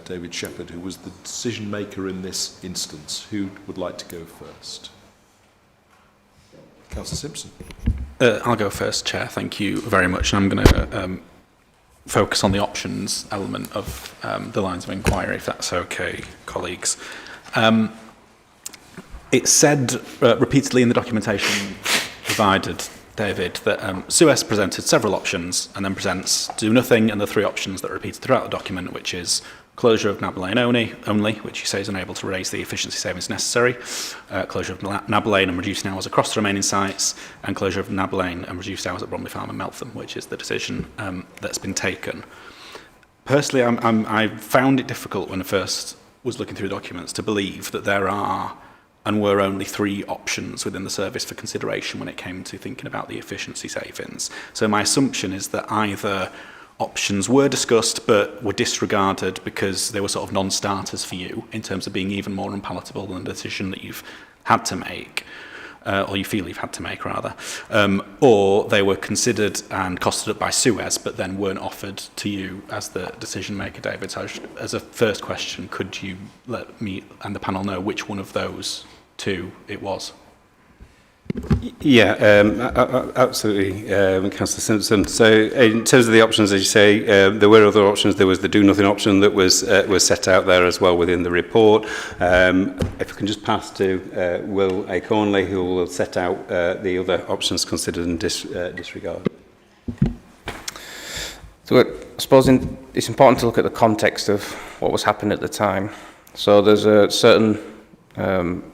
David Shepherd, who was the decision maker in this instance? Who would like to go first? Councillor Simpson. I'll go first, Chair. Thank you very much. And I'm going to focus on the options element of the lines of inquiry, if that's okay, colleagues. It's said repeatedly in the documentation provided, David, that Suez presented several options and then presents do nothing, and the three options that are repeated throughout the document, which is closure of Nab Lane only, which you say is unable to raise the efficiency savings necessary, closure of Nab Lane and reducing hours across the remaining sites, and closure of Nab Lane and reduced hours at Bromley Farm and Meltham, which is the decision that's been taken. Personally, I found it difficult when I first was looking through documents to believe that there are and were only three options within the service for consideration when it came to thinking about the efficiency savings. So my assumption is that either options were discussed but were disregarded because they were sort of non-starters for you in terms of being even more unpalatable than the decision that you've had to make, or you feel you've had to make rather, or they were considered and costed up by Suez, but then weren't offered to you as the decision maker, David. So as a first question, could you let me and the panel know which one of those two it was? Yeah, absolutely, Councillor Simpson. So in terms of the options, as you say, there were other options. There was the do nothing option that was set out there as well within the report. If I can just pass to Will Acornley, who will set out the other options considered and disregarded. So I suppose it's important to look at the context of what was happening at the time. So there's a certain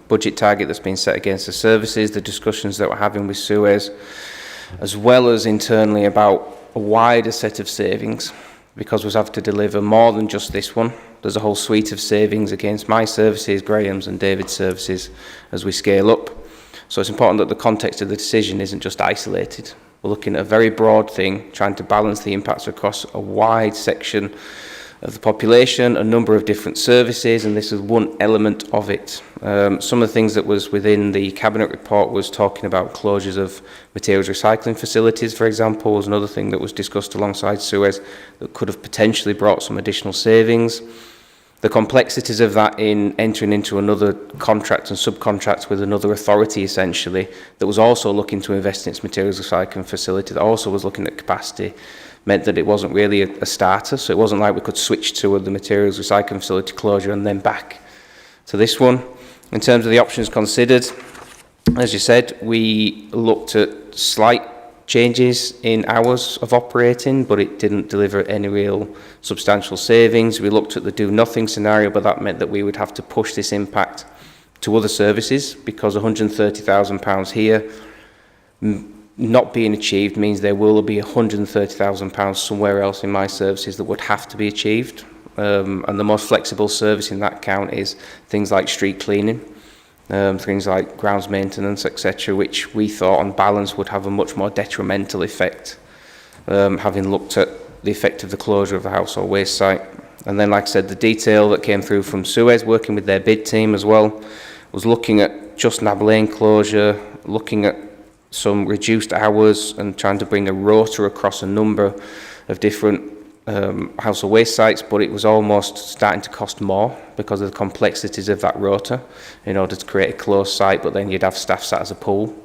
budget target that's been set against the services, the discussions that we're having with Suez, as well as internally about a wider set of savings, because we have to deliver more than just this one. There's a whole suite of savings against my services, Graham's and David's services as we scale up. So it's important that the context of the decision isn't just isolated. We're looking at a very broad thing, trying to balance the impacts across a wide section of the population, a number of different services, and this is one element of it. Some of the things that was within the Cabinet report was talking about closures of materials recycling facilities, for example, was another thing that was discussed alongside Suez that could have potentially brought some additional savings. The complexities of that in entering into another contract and subcontract with another authority, essentially, that was also looking to invest in its materials recycling facility, that also was looking at capacity, meant that it wasn't really a starter. So it wasn't like we could switch to the materials recycling facility closure and then back to this one. In terms of the options considered, as you said, we looked at slight changes in hours of operating, but it didn't deliver any real substantial savings. We looked at the do nothing scenario, but that meant that we would have to push this impact to other services, because £130,000 here not being achieved means there will be £130,000 somewhere else in my services that would have to be achieved. And the most flexible service in that count is things like street cleaning, things like grounds maintenance, etc., which we thought on balance would have a much more detrimental effect, having looked at the effect of the closure of the household waste site. And then, like I said, the detail that came through from Suez, working with their bid team as well, was looking at just Nab Lane closure, looking at some reduced hours and trying to bring a rota across a number of different household waste sites, but it was almost starting to cost more because of the complexities of that rota in order to create a closed site, but then you'd have staff sat as a pool.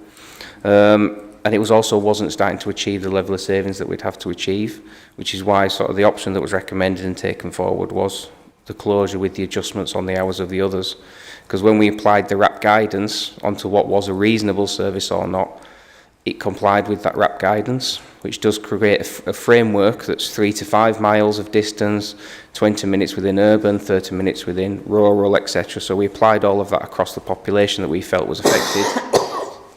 And it was also wasn't starting to achieve the level of savings that we'd have to achieve, which is why sort of the option that was recommended and taken forward was the closure with the adjustments on the hours of the others. Because when we applied the RAP guidance onto what was a reasonable service or not, it complied with that RAP guidance, which does create a framework that's 3 to 5 miles of distance, 20 minutes within urban, 30 minutes within rural, etc. So we applied all of that across the population that we felt was affected.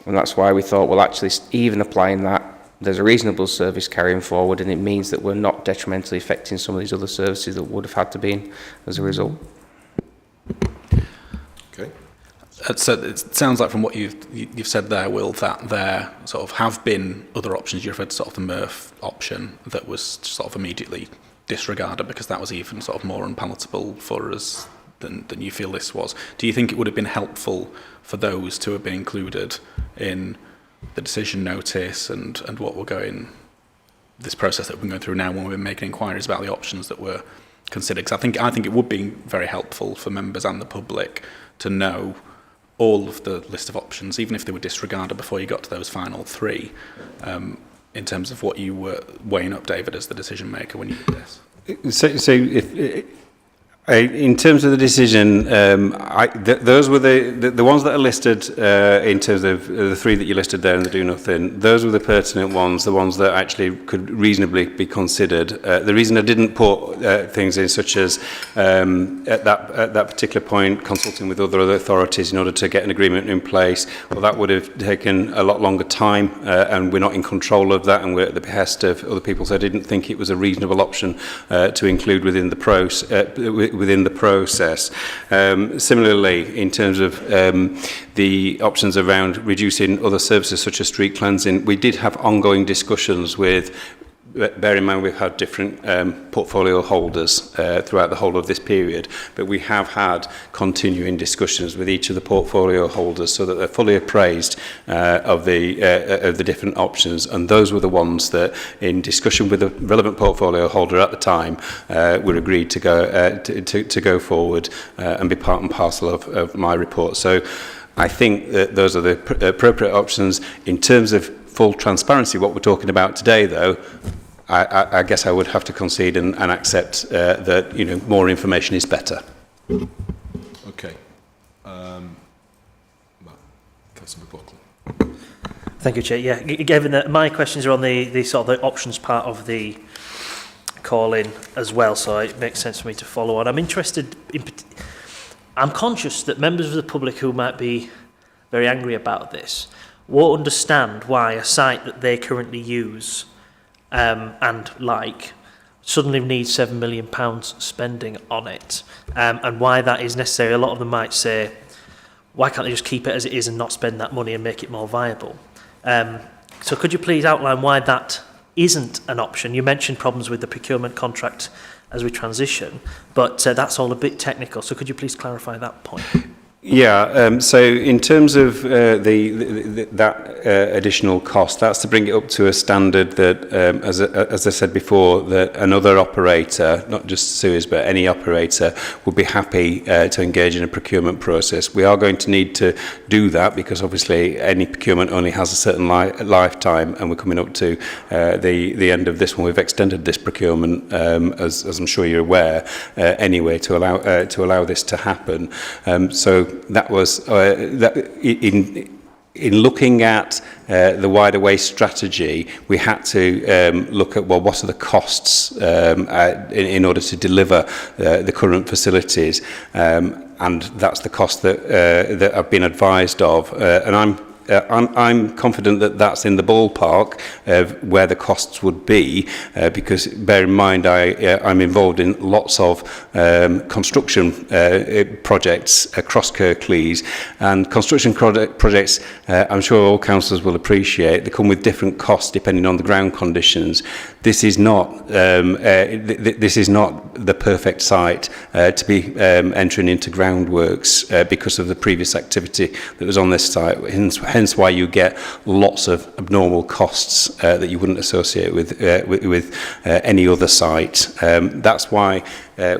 And that's why we thought, well, actually, even applying that, there's a reasonable service carrying forward, and it means that we're not detrimentally affecting some of these other services that would have had to be in as a result. So it sounds like from what you've said there, Will, that there sort of have been other options. You referred to sort of the Murph option that was sort of immediately disregarded because that was even sort of more unpalatable for us than you feel this was. Do you think it would have been helpful for those to have been included in the decision notice and what we're going, this process that we've been going through now when we've been making inquiries about the options that were considered? Because I think it would be very helpful for members and the public to know all of the list of options, even if they were disregarded before you got to those final three, in terms of what you were weighing up, David, as the decision maker when you did this. So if, in terms of the decision, those were the ones that are listed in terms of the three that you listed there in the do nothing. Those were the pertinent ones, the ones that actually could reasonably be considered. The reason I didn't put things in such as at that particular point consulting with other authorities in order to get an agreement in place, well, that would have taken a lot longer time, and we're not in control of that, and we're at the behest of other people. So I didn't think it was a reasonable option to include within the process. Similarly, in terms of the options around reducing other services such as street cleansing, we did have ongoing discussions with bear in mind we've had different portfolio holders throughout the whole of this period, but we have had continuing discussions with each of the portfolio holders so that they're fully appraised of the different options, and those were the ones that, in discussion with the relevant portfolio holder at the time, were agreed to go forward and be part and parcel of my report. So I think that those are the appropriate options. In terms of full transparency, what we're talking about today, though, I guess I would have to concede and accept that, you know, more information is better. Okay. Councillor McLaughlin. Thank you, Chair. Yeah, given that my questions are on the sort of the options part of the call-in as well, so it makes sense for me to follow on. I'm interested in... I'm conscious that members of the public who might be very angry about this won't understand why a site that they currently use and like suddenly needs £7 million spending on it, and why that is necessary. A lot of them might say, why can't they just keep it as it is and not spend that money and make it more viable? So could you please outline why that isn't an option? You mentioned problems with the procurement contract as we transition, but that's all a bit technical, so could you please clarify that point? Yeah, so in terms of that additional cost, that's to bring it up to a standard that, as I said before, that another operator, not just Suez, but any operator, would be happy to engage in a procurement process. We are going to need to do that because obviously any procurement only has a certain lifetime, and we're coming up to the end of this one. We've extended this procurement, as I'm sure you're aware, anyway, to allow this to happen. So that was in looking at the wider waste strategy, we had to look at, well, what are the costs in order to deliver the current facilities, and that's the cost that I've been advised of, and I'm confident that that's in the ballpark of where the costs would be, because bear in mind I'm involved in lots of construction projects across Kirklees, and construction projects, I'm sure all councillors will appreciate, they come with different costs depending on the ground conditions. This is not the perfect site to be entering into groundworks because of the previous activity that was on this site. Hence why you get lots of abnormal costs that you wouldn't associate with any other site. That's why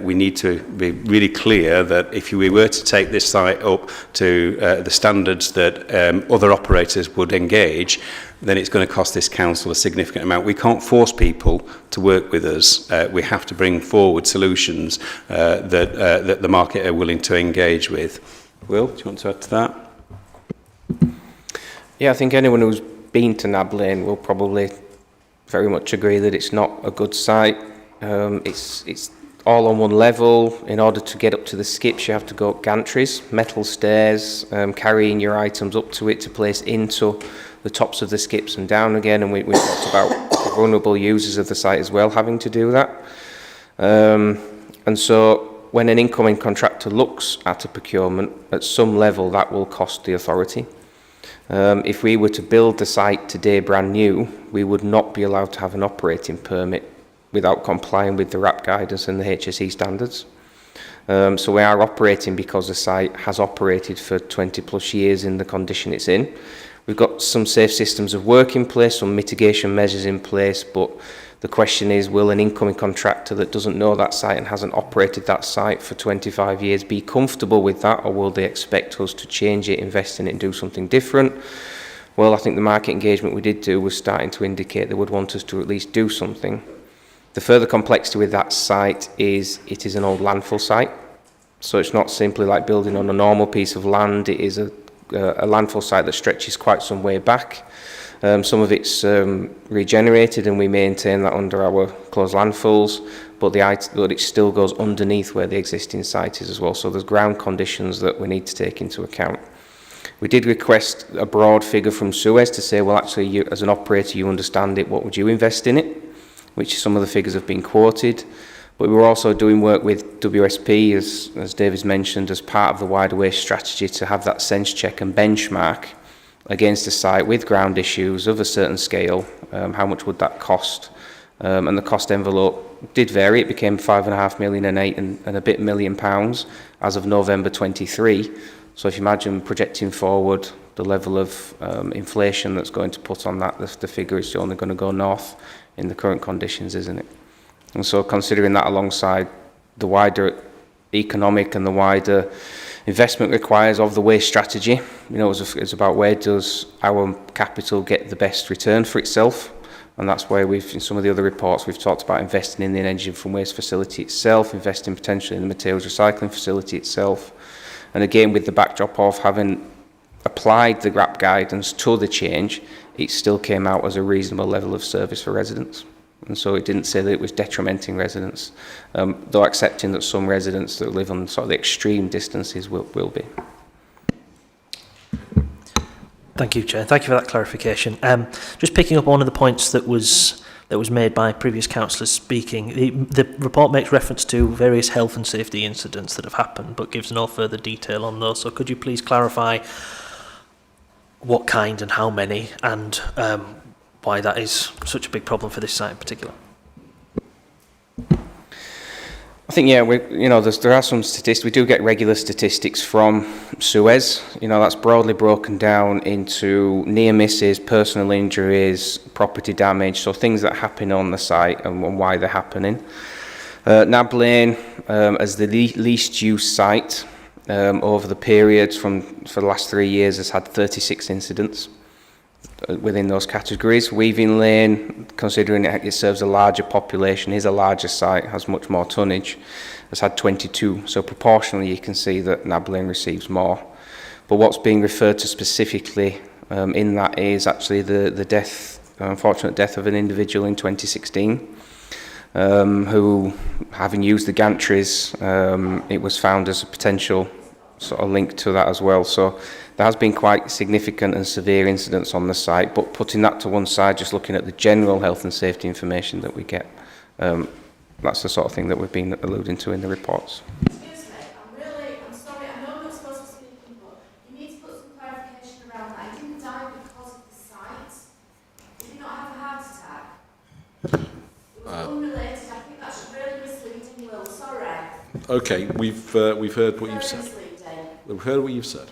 we need to be really clear that if we were to take this site up to the standards that other operators would engage, then it's going to cost this council a significant amount. We can't force people to work with us. We have to bring forward solutions that the market are willing to engage with. Will, do you want to add to that? Yeah, I think anyone who's been to Nab Lane will probably very much agree that it's not a good site. It's all on one level. In order to get up to the skips, you have to go up gantries, metal stairs, carrying your items up to it to place into the tops of the skips and down again. And we talked about vulnerable users of the site as well having to do that. And so when an incoming contractor looks at a procurement, at some level that will cost the authority. If we were to build the site today brand new, we would not be allowed to have an operating permit without complying with the RAP guidance and the HSE standards. So we are operating because the site has operated for 20 plus years in the condition it's in. We've got some safe systems of work in place, some mitigation measures in place, but the question is, will an incoming contractor that doesn't know that site and hasn't operated that site for 25 years be comfortable with that, or will they expect us to change it, invest in it and do something different? Well, I think the market engagement we did do was starting to indicate they would want us to at least do something. The further complexity with that site is it is an old landfill site, so it's not simply like building on a normal piece of land. It is a landfill site that stretches quite some way back. Some of it's regenerated and we maintain that under our closed landfills, but it still goes underneath where the existing site is as well. So there's ground conditions that we need to take into account. We did request a broad figure from Suez to say, well, actually, you, as an operator, you understand it, what would you invest in it? Which some of the figures have been quoted. But we were also doing work with WSP, as David's mentioned, as part of the wider waste strategy to have that sense check and benchmark against a site with ground issues of a certain scale. How much would that cost and the cost envelope did vary. It became 5.5 million and £8 and a bit million as of November 23. So if you imagine projecting forward the level of inflation that's going to put on that, the figure is only going to go north in the current conditions, isn't it? And so considering that alongside the wider economic and the wider investment requires of the waste strategy, you know, it's about where does our capital get the best return for itself. And that's where in some of the other reports, we've talked about investing in the energy from waste facility itself, investing potentially in the materials recycling facility itself. And again, with the backdrop of having applied the GRAP guidance to the change, it still came out as a reasonable level of service for residents. And so it didn't say that it was detrimenting residents, though accepting that some residents that live on sort of the extreme distances will be. Thank you, Chair. Thank you for that clarification. Just picking up on one of the points that was made by previous councillors speaking, the report makes reference to various health and safety incidents that have happened, but gives no further detail on those. So could you please clarify what kind and how many, and why that is such a big problem for this site in particular? I think, yeah, there are some statistics. We do get regular statistics from Suez. You know, that's broadly broken down into near misses, personal injuries, property damage, so things that happen on the site and why they're happening. Nab Lane, as the least used site over the period for the last 3 years, has had 36 incidents within those categories. Weaving Lane, considering it serves a larger population, is a larger site, has much more tonnage, has had 22. So proportionally, you can see that Nab Lane receives more. But what's being referred to specifically in that is actually the death, unfortunate death of an individual in 2016, who, having used the gantries, it was found as a potential sort of link to that as well. So there has been quite significant and severe incidents on the site, but putting that to one side, just looking at the general health and safety information that we get, that's the sort of thing that we've been alluding to in the reports. Excuse me, I'm sorry, I know I'm not supposed to be speaking, but you need to put some clarification around that. He didn't die because of the site. Did he not have a heart attack? It was unrelated. I think that's really misleading, Will. Sorry. Okay, we've heard what you've said. We've heard what you've said.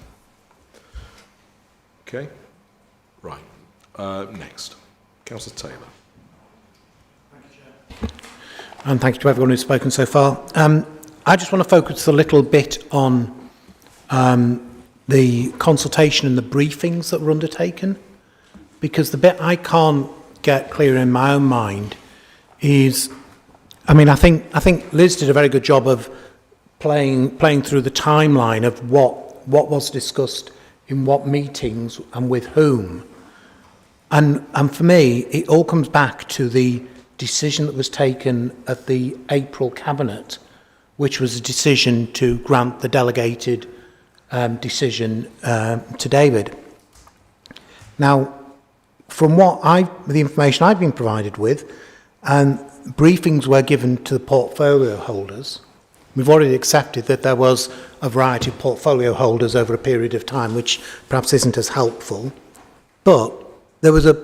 Okay, right. Next, Councillor Taylor. And thank you to everyone who's spoken so far. I just want to focus a little bit on the consultation and the briefings that were undertaken, because the bit I can't get clear in my own mind is, I mean, I think Liz did a very good job of playing through the timeline of what was discussed in what meetings and with whom. And for me, it all comes back to the decision that was taken at the April Cabinet, which was a decision to grant the delegated decision to David. Now, from the information I've been provided with, briefings were given to the portfolio holders. We've already accepted that there was a variety of portfolio holders over a period of time, which perhaps isn't as helpful. But there was a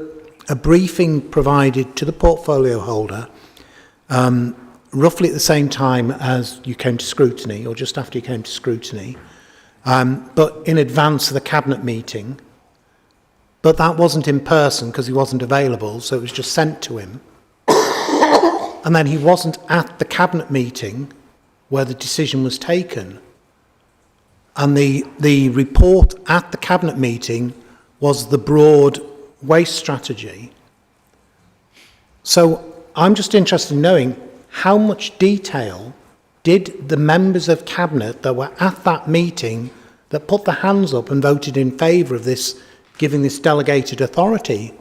briefing provided to the portfolio holder roughly at the same time as you came to scrutiny, or just after you came to scrutiny, but in advance of the Cabinet meeting. But that wasn't in person because he wasn't available, so it was just sent to him. And then he wasn't at the Cabinet meeting where the decision was taken. And the report at the Cabinet meeting was the broad waste strategy. So I'm just interested in knowing how much detail did the members of Cabinet that were at that meeting that put their hands up and voted in favour of this, giving this delegated authority,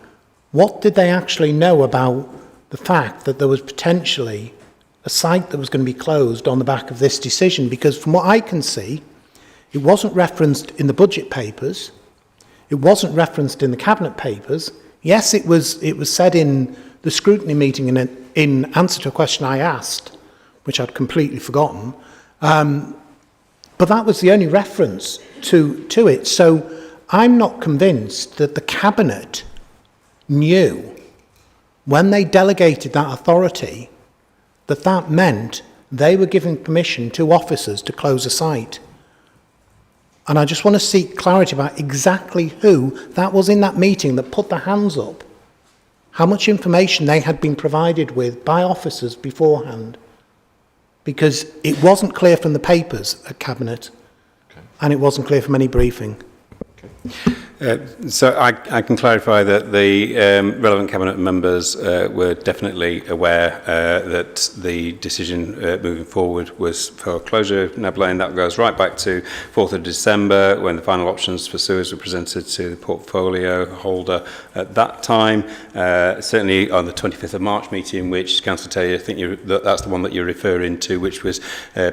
what did they actually know about the fact that there was potentially a site that was going to be closed on the back of this decision? Because from what I can see, it wasn't referenced in the budget papers, it wasn't referenced in the Cabinet papers. Yes, it was said in the scrutiny meeting in answer to a question I asked, which I'd completely forgotten, but that was the only reference to it. So I'm not convinced that the Cabinet knew when they delegated that authority, that meant they were giving permission to officers to close a site. And I just want to seek clarity about exactly who that was in that meeting that put their hands up, how much information they had been provided with by officers beforehand. Because it wasn't clear from the papers at Cabinet, and it wasn't clear from any briefing. So I can clarify that the relevant Cabinet members were definitely aware that the decision moving forward was for closure of Nab Lane. That goes right back to 4th of December when the final options for sewers were presented to the portfolio holder at that time. Certainly on the 25th of March meeting, which Councillor Taylor, I think that's the one that you're referring to, which was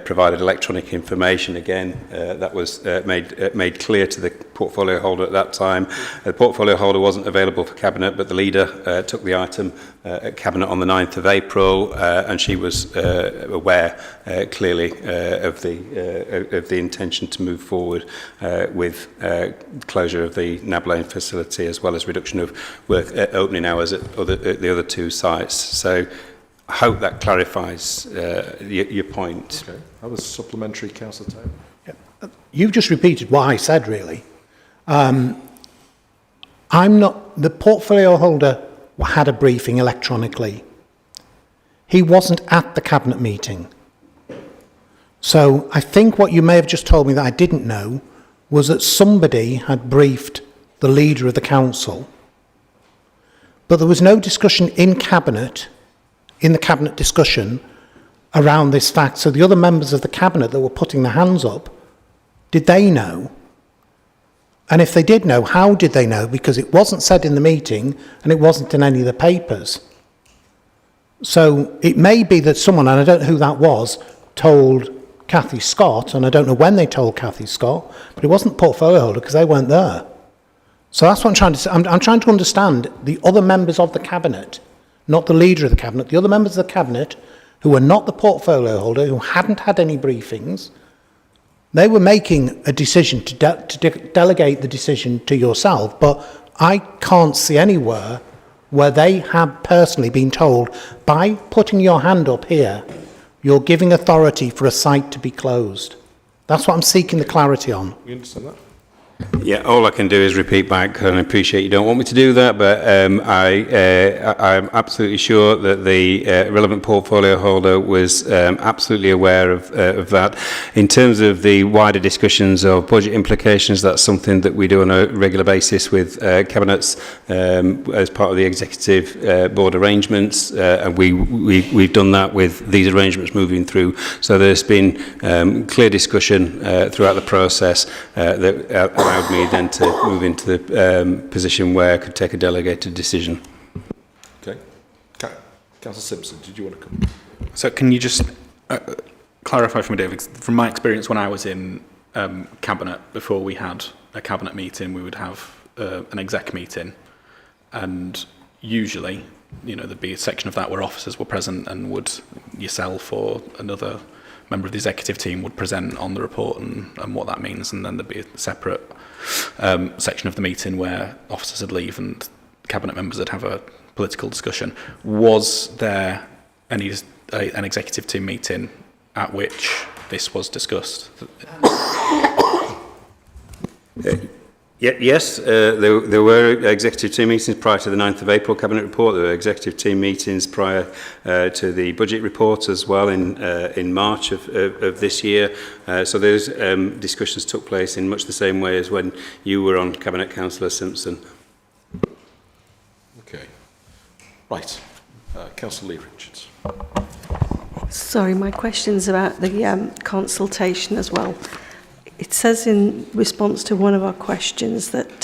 provided electronic information. Again, that was made clear to the portfolio holder at that time. The portfolio holder wasn't available for Cabinet, but the leader took the item at Cabinet on the 9th of April, and she was aware clearly of the intention to move forward with closure of the Nab Lane facility, as well as reduction of work opening hours at the other two sites. So I hope that clarifies your point. Okay. That was supplementary, Councillor Taylor. Yeah. You've just repeated what I said, really. I'm not, the portfolio holder had a briefing electronically. He wasn't at the Cabinet meeting. So I think what you may have just told me that I didn't know was that somebody had briefed the leader of the council, but there was no discussion in Cabinet, in the Cabinet discussion, around this fact. So the other members of the Cabinet that were putting their hands up, did they know? And if they did know, how did they know? Because it wasn't said in the meeting and it wasn't in any of the papers. So it may be that someone, and I don't know who that was, told Cathy Scott, and I don't know when they told Cathy Scott, but it wasn't the portfolio holder because they weren't there. So that's what I'm trying to say. I'm trying to understand the other members of the Cabinet, not the leader of the Cabinet, the other members of the Cabinet who were not the portfolio holder, who hadn't had any briefings. They were making a decision to delegate the decision to yourself, but I can't see anywhere where they have personally been told, by putting your hand up here, you're giving authority for a site to be closed. That's what I'm seeking the clarity on. We understand that? Yeah, all I can do is repeat back, and I appreciate you don't want me to do that, but I'm absolutely sure that the relevant portfolio holder was absolutely aware of that. In terms of the wider discussions of budget implications, that's something that we do on a regular basis with cabinets as part of the executive board arrangements, and we've done that with these arrangements moving through. So there's been clear discussion throughout the process that allowed me then to move into the position where I could take a delegated decision. Okay. Councillor Simpson, did you want to come? So can you just clarify for me, David, from my experience when I was in Cabinet, before we had a Cabinet meeting, we would have an exec meeting, and usually, you know, there'd be a section of that where officers were present and would, yourself or another member of the executive team would present on the report and what that means, and then there'd be a separate section of the meeting where officers would leave and Cabinet members would have a political discussion. Was there an executive team meeting at which this was discussed? Yes, there were executive team meetings prior to the 9th of April Cabinet report. There were executive team meetings prior to the budget report as well in March of this year. So those discussions took place in much the same way as when you were on Cabinet, Councillor Simpson. Okay. Right. Councillor Lee-Richards. Sorry, my question's about the consultation as well. It says in response to one of our questions that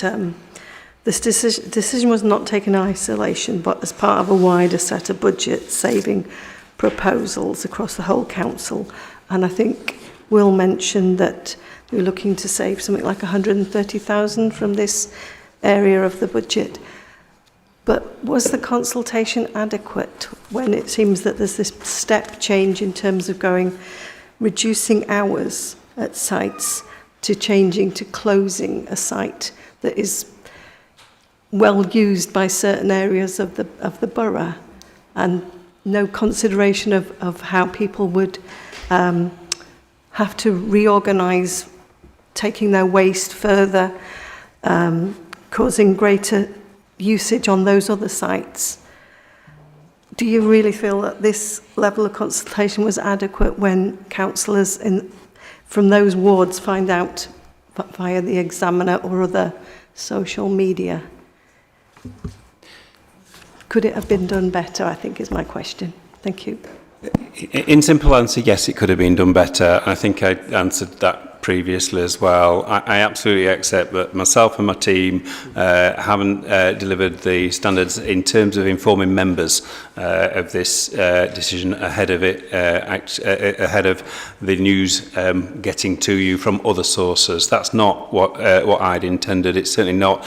this decision was not taken in isolation, but as part of a wider set of budget-saving proposals across the whole council. And I think Will mentioned that you're looking to save something like 130,000 from this area of the budget. But was the consultation adequate when it seems that there's this step change in terms of reducing hours at sites to changing to closing a site that is well used by certain areas of the borough, and no consideration of how people would have to reorganise, taking their waste further, causing greater usage on those other sites. Do you really feel that this level of consultation was adequate when councillors from those wards find out via the Examiner or other social media? Could it have been done better, I think is my question. Thank you. In simple answer, yes, it could have been done better. I think I answered that previously as well. I absolutely accept that myself and my team haven't delivered the standards in terms of informing members of this decision ahead of it, ahead of the news getting to you from other sources. That's not what I'd intended. It's certainly not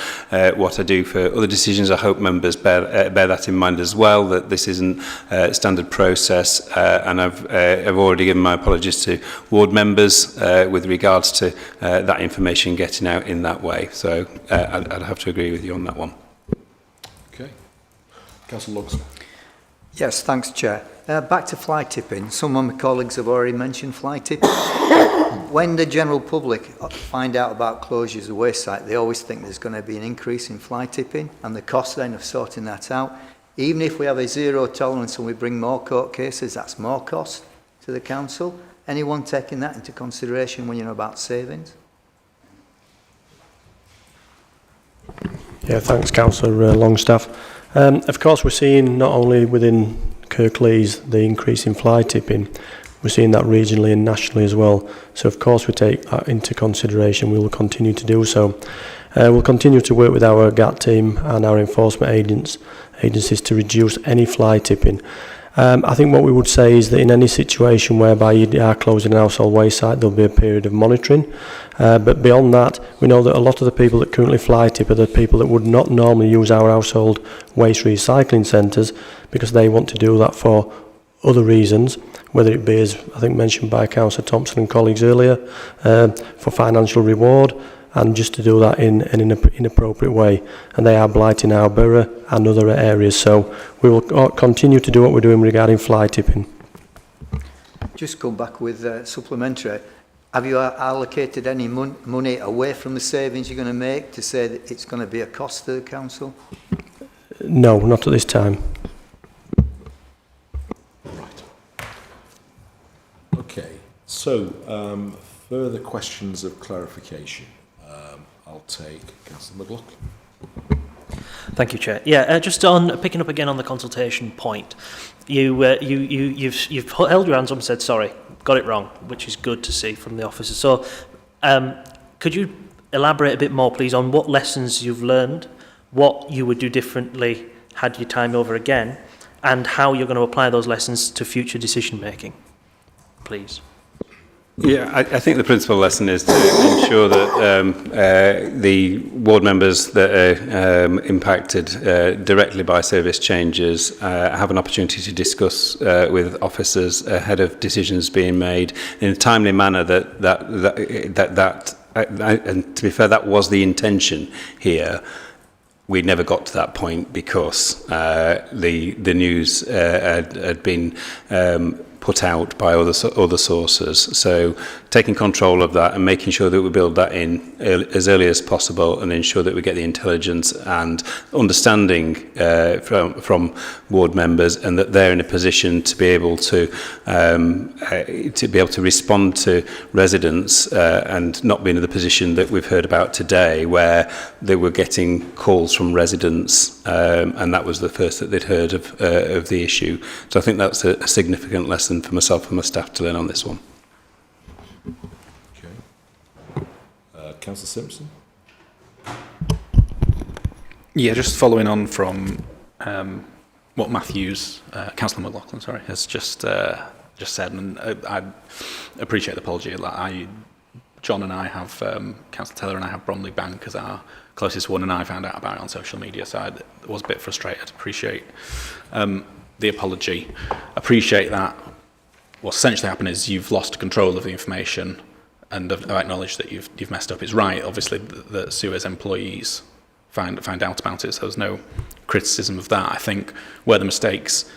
what I do for other decisions. I hope members bear that in mind as well, that this isn't a standard process, and I've already given my apologies to ward members with regards to that information getting out in that way. So I'd have to agree with you on that one. Okay. Councillor Lugs. Yes, thanks, Chair. Back to fly tipping. Some of my colleagues have already mentioned fly tipping. When the general public find out about closures of waste site, they always think there's going to be an increase in fly tipping, and the cost then of sorting that out. Even if we have a zero tolerance and we bring more court cases, that's more cost to the council. Anyone taking that into consideration when you know about savings? Yeah, thanks, Councillor Longstaff. Of course, we're seeing not only within Kirklees the increase in fly tipping, we're seeing that regionally and nationally as well. So, of course, we take that into consideration. We will continue to do so. We'll continue to work with our GAT team and our enforcement agencies to reduce any fly tipping. I think what we would say is that in any situation whereby you are closing an household waste site, there'll be a period of monitoring. But beyond that, we know that a lot of the people that currently fly tip are the people that would not normally use our household waste recycling centres, because they want to do that for other reasons, whether it be, as I think mentioned by Councillor Thompson and colleagues earlier, for financial reward, and just to do that in an inappropriate way. And they are blighting our borough and other areas. So we will continue to do what we're doing regarding fly tipping. Just come back with supplementary. Have you allocated any money away from the savings you're going to make to say that it's going to be a cost to the council? No, not at this time. Right. Okay. So, further questions of clarification. I'll take Councillor McLaughlin. Thank you, Chair. Yeah, just on picking up again on the consultation point, you've held your hands up and said sorry, got it wrong, which is good to see from the officers. So, could you elaborate a bit more, please, on what lessons you've learned, what you would do differently had your time over again, and how you're going to apply those lessons to future decision making, please? Yeah, I think the principal lesson is to ensure that the ward members that are impacted directly by service changes have an opportunity to discuss with officers ahead of decisions being made in a timely manner. And to be fair, that was the intention here. We never got to that point because the news had been put out by other sources. So taking control of that and making sure that we build that in as early as possible and ensure that we get the intelligence and understanding from ward members, and that they're in a position to be able to respond to residents and not be in the position that we've heard about today, where they were getting calls from residents and that was the first that they'd heard of the issue. So I think that's a significant lesson for myself and my staff to learn on this one. Okay. Councillor Simpson. Yeah, just following on from what Councillor McLaughlin, has just said, and I appreciate the apology. John and I have, Councillor Taylor and I have Bromley Bank as our closest one, and I found out about it on social media, so I was a bit frustrated. Appreciate the apology. Appreciate that what's essentially happened is you've lost control of the information, and I've acknowledged that you've messed up. It's right, obviously, that Suez employees find out about it. So there's no criticism of that. I think where the mistakes,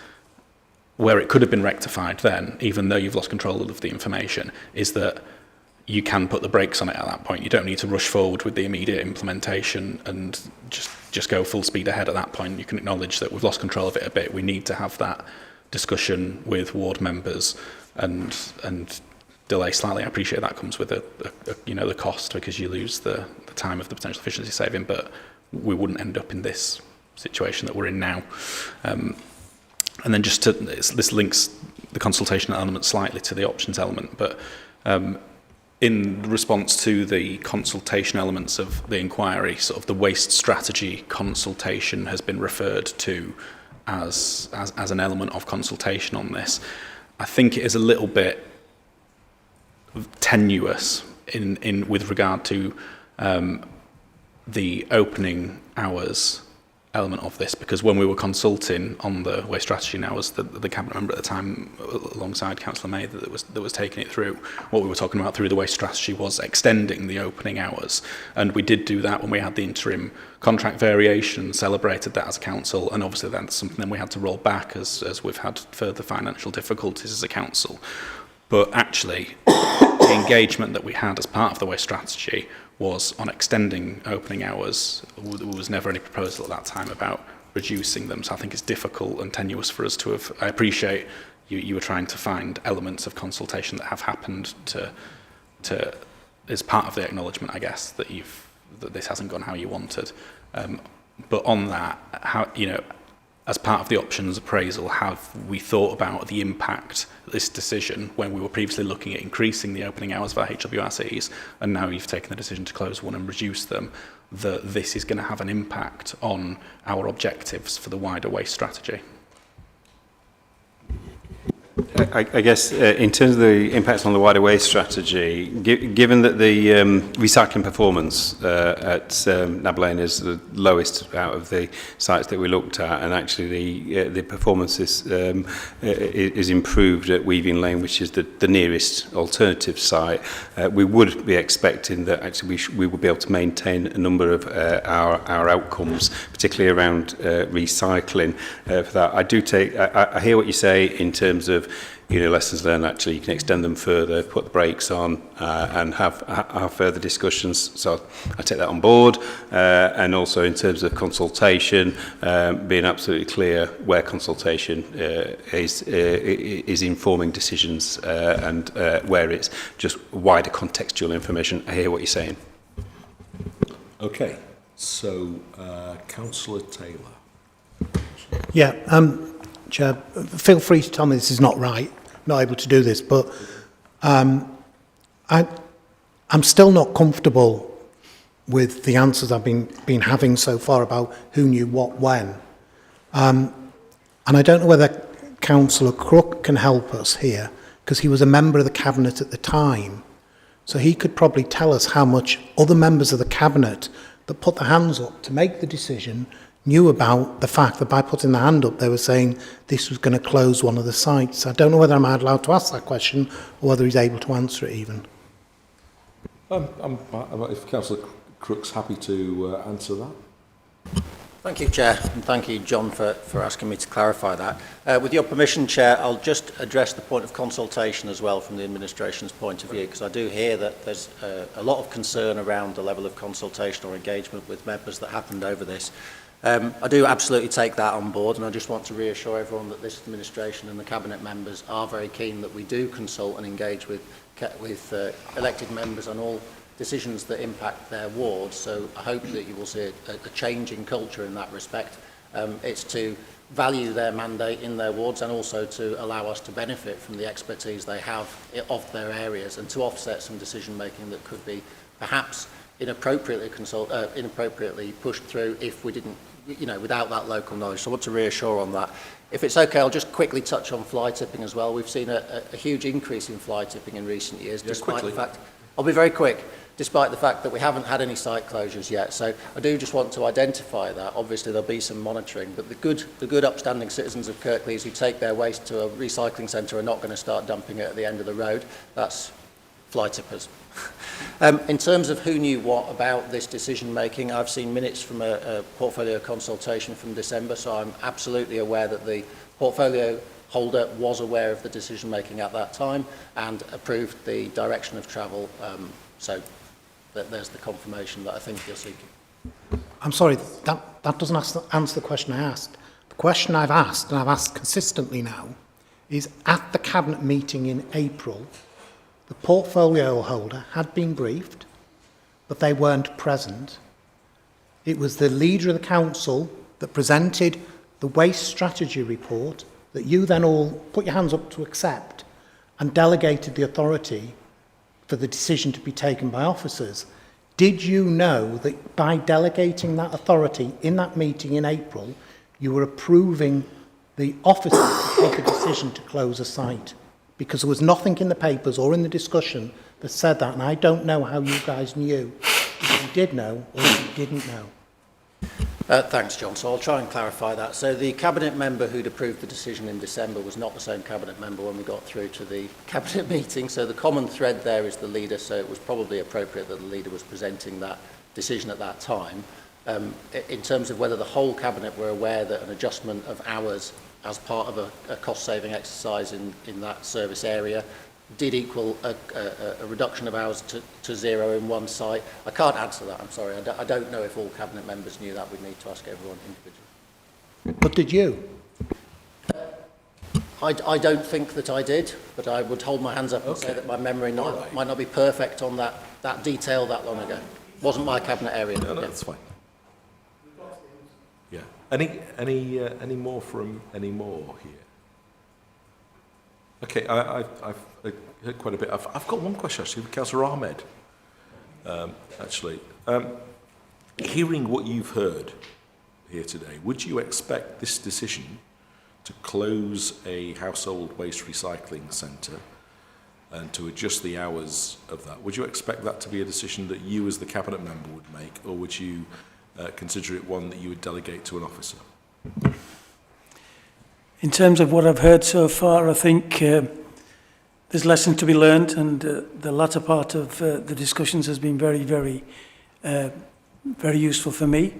where it could have been rectified then, even though you've lost control of the information, is that you can put the brakes on it at that point. You don't need to rush forward with the immediate implementation and just go full speed ahead at that point. You can acknowledge that we've lost control of it a bit. We need to have that discussion with ward members and delay slightly. I appreciate that comes with the cost, because you lose the time of the potential efficiency saving, but we wouldn't end up in this situation that we're in now. And then this links the consultation element slightly to the options element, but in response to the consultation elements of the inquiry, sort of the waste strategy consultation has been referred to as an element of consultation on this. I think it is a little bit tenuous in with regard to the opening hours element of this, because when we were consulting on the waste strategy, now was the cabinet member at the time, alongside Councillor May, that was taking it through. What we were talking about through the waste strategy was extending the opening hours, and we did do that when we had the interim contract variation, celebrated that as a council, and obviously that's something then we had to roll back as we've had further financial difficulties as a council. But actually, the engagement that we had as part of the waste strategy was on extending opening hours. There was never any proposal at that time about reducing them, so I think it's difficult and tenuous for us to have. I appreciate you were trying to find elements of consultation that have happened to as part of the acknowledgement, I guess, that this hasn't gone how you wanted. But on that, how, as part of the options appraisal, have we thought about the impact of this decision when we were previously looking at increasing the opening hours of our HWRCs, and now you've taken the decision to close one and reduce them, that this is going to have an impact on our objectives for the wider waste strategy? I guess in terms of the impacts on the wider waste strategy, given that the recycling performance at Nab is the lowest out of the sites that we looked at, and actually the performance is improved at Weaving Lane, which is the nearest alternative site, we would be expecting that actually we would be able to maintain a number of our outcomes, particularly around recycling. For that, I hear what you say in terms of lessons learned. Actually, you can extend them further, put the brakes on, and have further discussions. So I take that on board, and also in terms of consultation, being absolutely clear where consultation is informing decisions, and where it's just wider contextual information. I hear what you're saying. Okay, so Councillor Taylor. Yeah, Chair, feel free to tell me this is not right, not able to do this, but I'm still not comfortable with the answers I've been having so far about who knew what when. And I don't know whether Councillor Crook can help us here, because he was a member of the Cabinet at the time. So he could probably tell us how much other members of the Cabinet that put their hands up to make the decision knew about the fact that by putting their hand up, they were saying this was going to close one of the sites. I don't know whether I'm allowed to ask that question or whether he's able to answer it even. If Councillor Crook's happy to answer that. Thank you, Chair, and thank you, John, for asking me to clarify that. With your permission, Chair, I'll just address the point of consultation as well from the administration's point of view, because I do hear that there's a lot of concern around the level of consultation or engagement with members that happened over this. I do absolutely take that on board, and I just want to reassure everyone that this administration and the Cabinet members are very keen that we do consult and engage with elected members on all decisions that impact their wards. So I hope that you will see a change in culture in that respect. It's to value their mandate in their wards, and also to allow us to benefit from the expertise they have of their areas, and to offset some decision making that could be perhaps inappropriately pushed through if we didn't, without that local knowledge. So I want to reassure on that. If it's okay, I'll just quickly touch on fly tipping as well. We've seen a huge increase in fly tipping in recent years, despite the fact, I'll be very quick, despite the fact that we haven't had any site closures yet. So I do just want to identify that. Obviously there'll be some monitoring, but the good upstanding citizens of Kirklees who take their waste to a recycling centre are not going to start dumping it at the end of the road. That's fly tippers. In terms of who knew what about this decision-making, I've seen minutes from a portfolio consultation from December, so I'm absolutely aware that the portfolio holder was aware of the decision-making at that time and approved the direction of travel, so there's the confirmation that I think you're seeking. I'm sorry, that doesn't answer the question I asked. The question I've asked, and I've asked consistently now, is at the Cabinet meeting in April, the portfolio holder had been briefed, but they weren't present. It was the leader of the council that presented the waste strategy report that you then all put your hands up to accept and delegated the authority for the decision to be taken by officers. Did you know that by delegating that authority in that meeting in April, you were approving the officers to take a decision to close a site? Because there was nothing in the papers or in the discussion that said that, and I don't know how you guys knew if you did know or if you didn't know. Thanks, John. So I'll try and clarify that. So the Cabinet member who'd approved the decision in December was not the same Cabinet member when we got through to the Cabinet meeting. So the common thread there is the leader, so it was probably appropriate that the leader was presenting that decision at that time. In terms of whether the whole Cabinet were aware that an adjustment of hours as part of a cost-saving exercise in that service area did equal a reduction of hours to zero in one site. I can't answer that, I'm sorry. I don't know if all Cabinet members knew that. We'd need to ask everyone individually. But did you? I don't think that I did, but I would hold my hands up and say that my memory might not be perfect on that detail that long ago. Wasn't my Cabinet area. No, that's fine. Yeah. Any more from any more here? Okay, I've heard quite a bit. I've got one question actually, Councillor Ahmed. Hearing what you've heard here today, would you expect this decision to close a household waste recycling centre and to adjust the hours of that? Would you expect that to be a decision that you as the Cabinet member would make, or would you consider it one that you would delegate to an officer? In terms of what I've heard so far, I think there's lessons to be learned, and the latter part of the discussions has been very, very, very useful for me.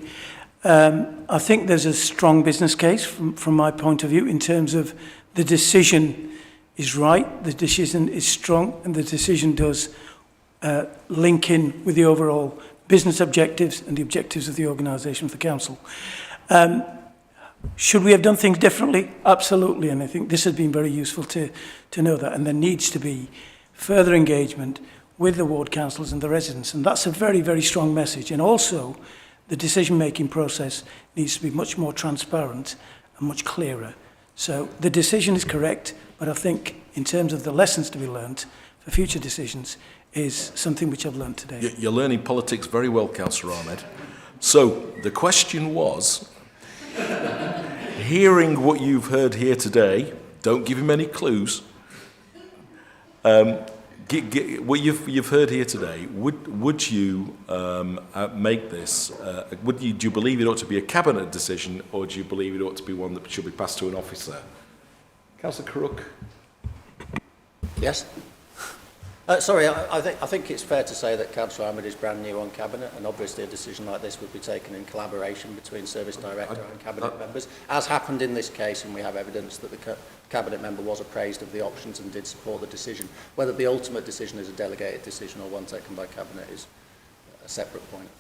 I think there's a strong business case from my point of view in terms of the decision is right, the decision is strong, and the decision does link in with the overall business objectives and the objectives of the organisation of the council. Should we have done things differently? Absolutely, and I think this has been very useful to know that, and there needs to be further engagement with the ward councils and the residents, and that's a very, very strong message. And also, the decision-making process needs to be much more transparent and much clearer. So the decision is correct, but I think in terms of the lessons to be learnt for future decisions is something which I've learnt today. You're learning politics very well, Councillor Ahmed. So the question was, hearing what you've heard here today, don't give him any clues. What you've heard here today, would you make this? Do you believe it ought to be a Cabinet decision, or do you believe it ought to be one that should be passed to an officer? Councillor Crook. Yes. Sorry, I think it's fair to say that Councillor Ahmed is brand new on Cabinet, and obviously a decision like this would be taken in collaboration between Service Director and Cabinet members, as happened in this case, and we have evidence that the Cabinet member was appraised of the options and did support the decision. Whether the ultimate decision is a delegated decision or one taken by Cabinet is a separate point,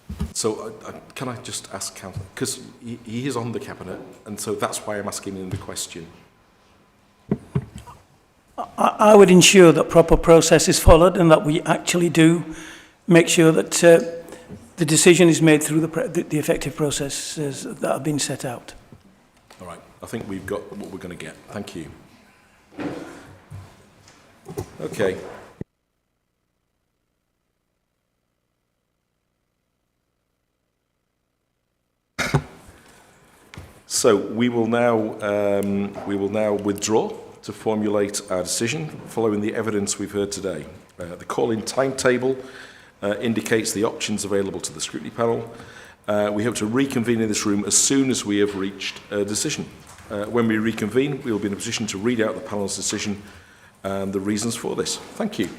I think. So can I just ask Councillor, because he is on the Cabinet, and so that's why I'm asking him the question. I would ensure that proper process is followed and that we actually do make sure that the decision is made through the effective processes that have been set out. All right, I think we've got what we're going to get. Thank you. Okay. So we will now withdraw to formulate our decision following the evidence we've heard today. The call-in timetable indicates the options available to the scrutiny panel. We hope to reconvene in this room as soon as we have reached a decision. When we reconvene, we will be in a position to read out the panel's decision and the reasons for this. Thank you.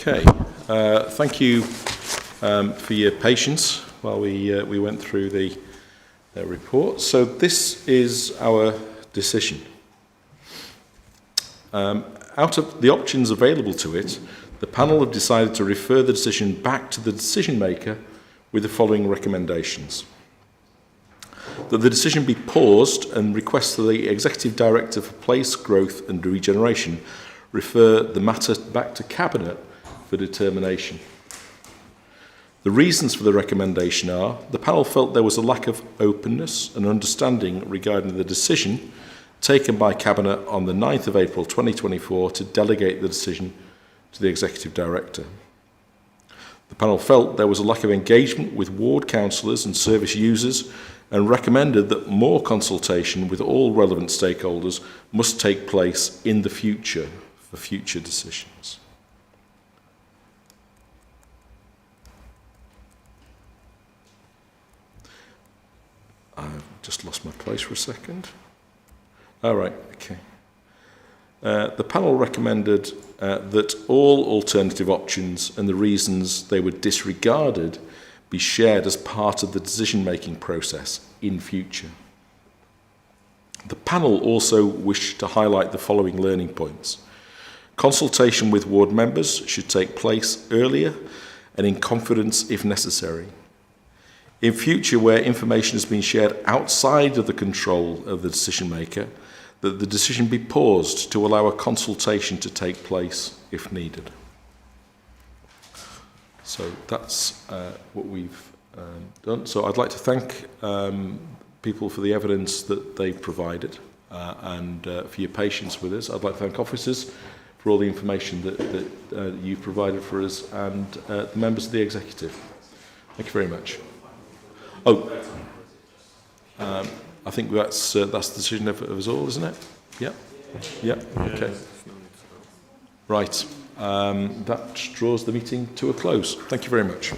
Okay. Thank you for your patience while we went through the report. So this is our decision. Out of the options available to it, the panel have decided to refer the decision back to the decision maker with the following recommendations. That the decision be paused and request that the Executive Director for Place, Growth and Regeneration refer the matter back to Cabinet for determination. The reasons for the recommendation are the panel felt there was a lack of openness and understanding regarding the decision taken by Cabinet on the 9th of April 2024 to delegate the decision to the Executive Director. The panel felt there was a lack of engagement with ward councillors and service users and recommended that more consultation with all relevant stakeholders must take place in the future for future decisions. I've just lost my place for a second. All right, okay. The panel recommended that all alternative options and the reasons they were disregarded be shared as part of the decision-making process in future. The panel also wished to highlight the following learning points. Consultation with ward members should take place earlier and in confidence if necessary. In future, where information has been shared outside of the control of the decision maker, that the decision be paused to allow a consultation to take place if needed. So that's what we've done. So I'd like to thank people for the evidence that they've provided and for your patience with us. I'd like to thank officers for all the information that you've provided for us and the members of the executive. Thank you very much. Oh, I think that's the decision of us all, isn't it? Yeah? Yeah, okay. Right. That draws the meeting to a close. Thank you very much.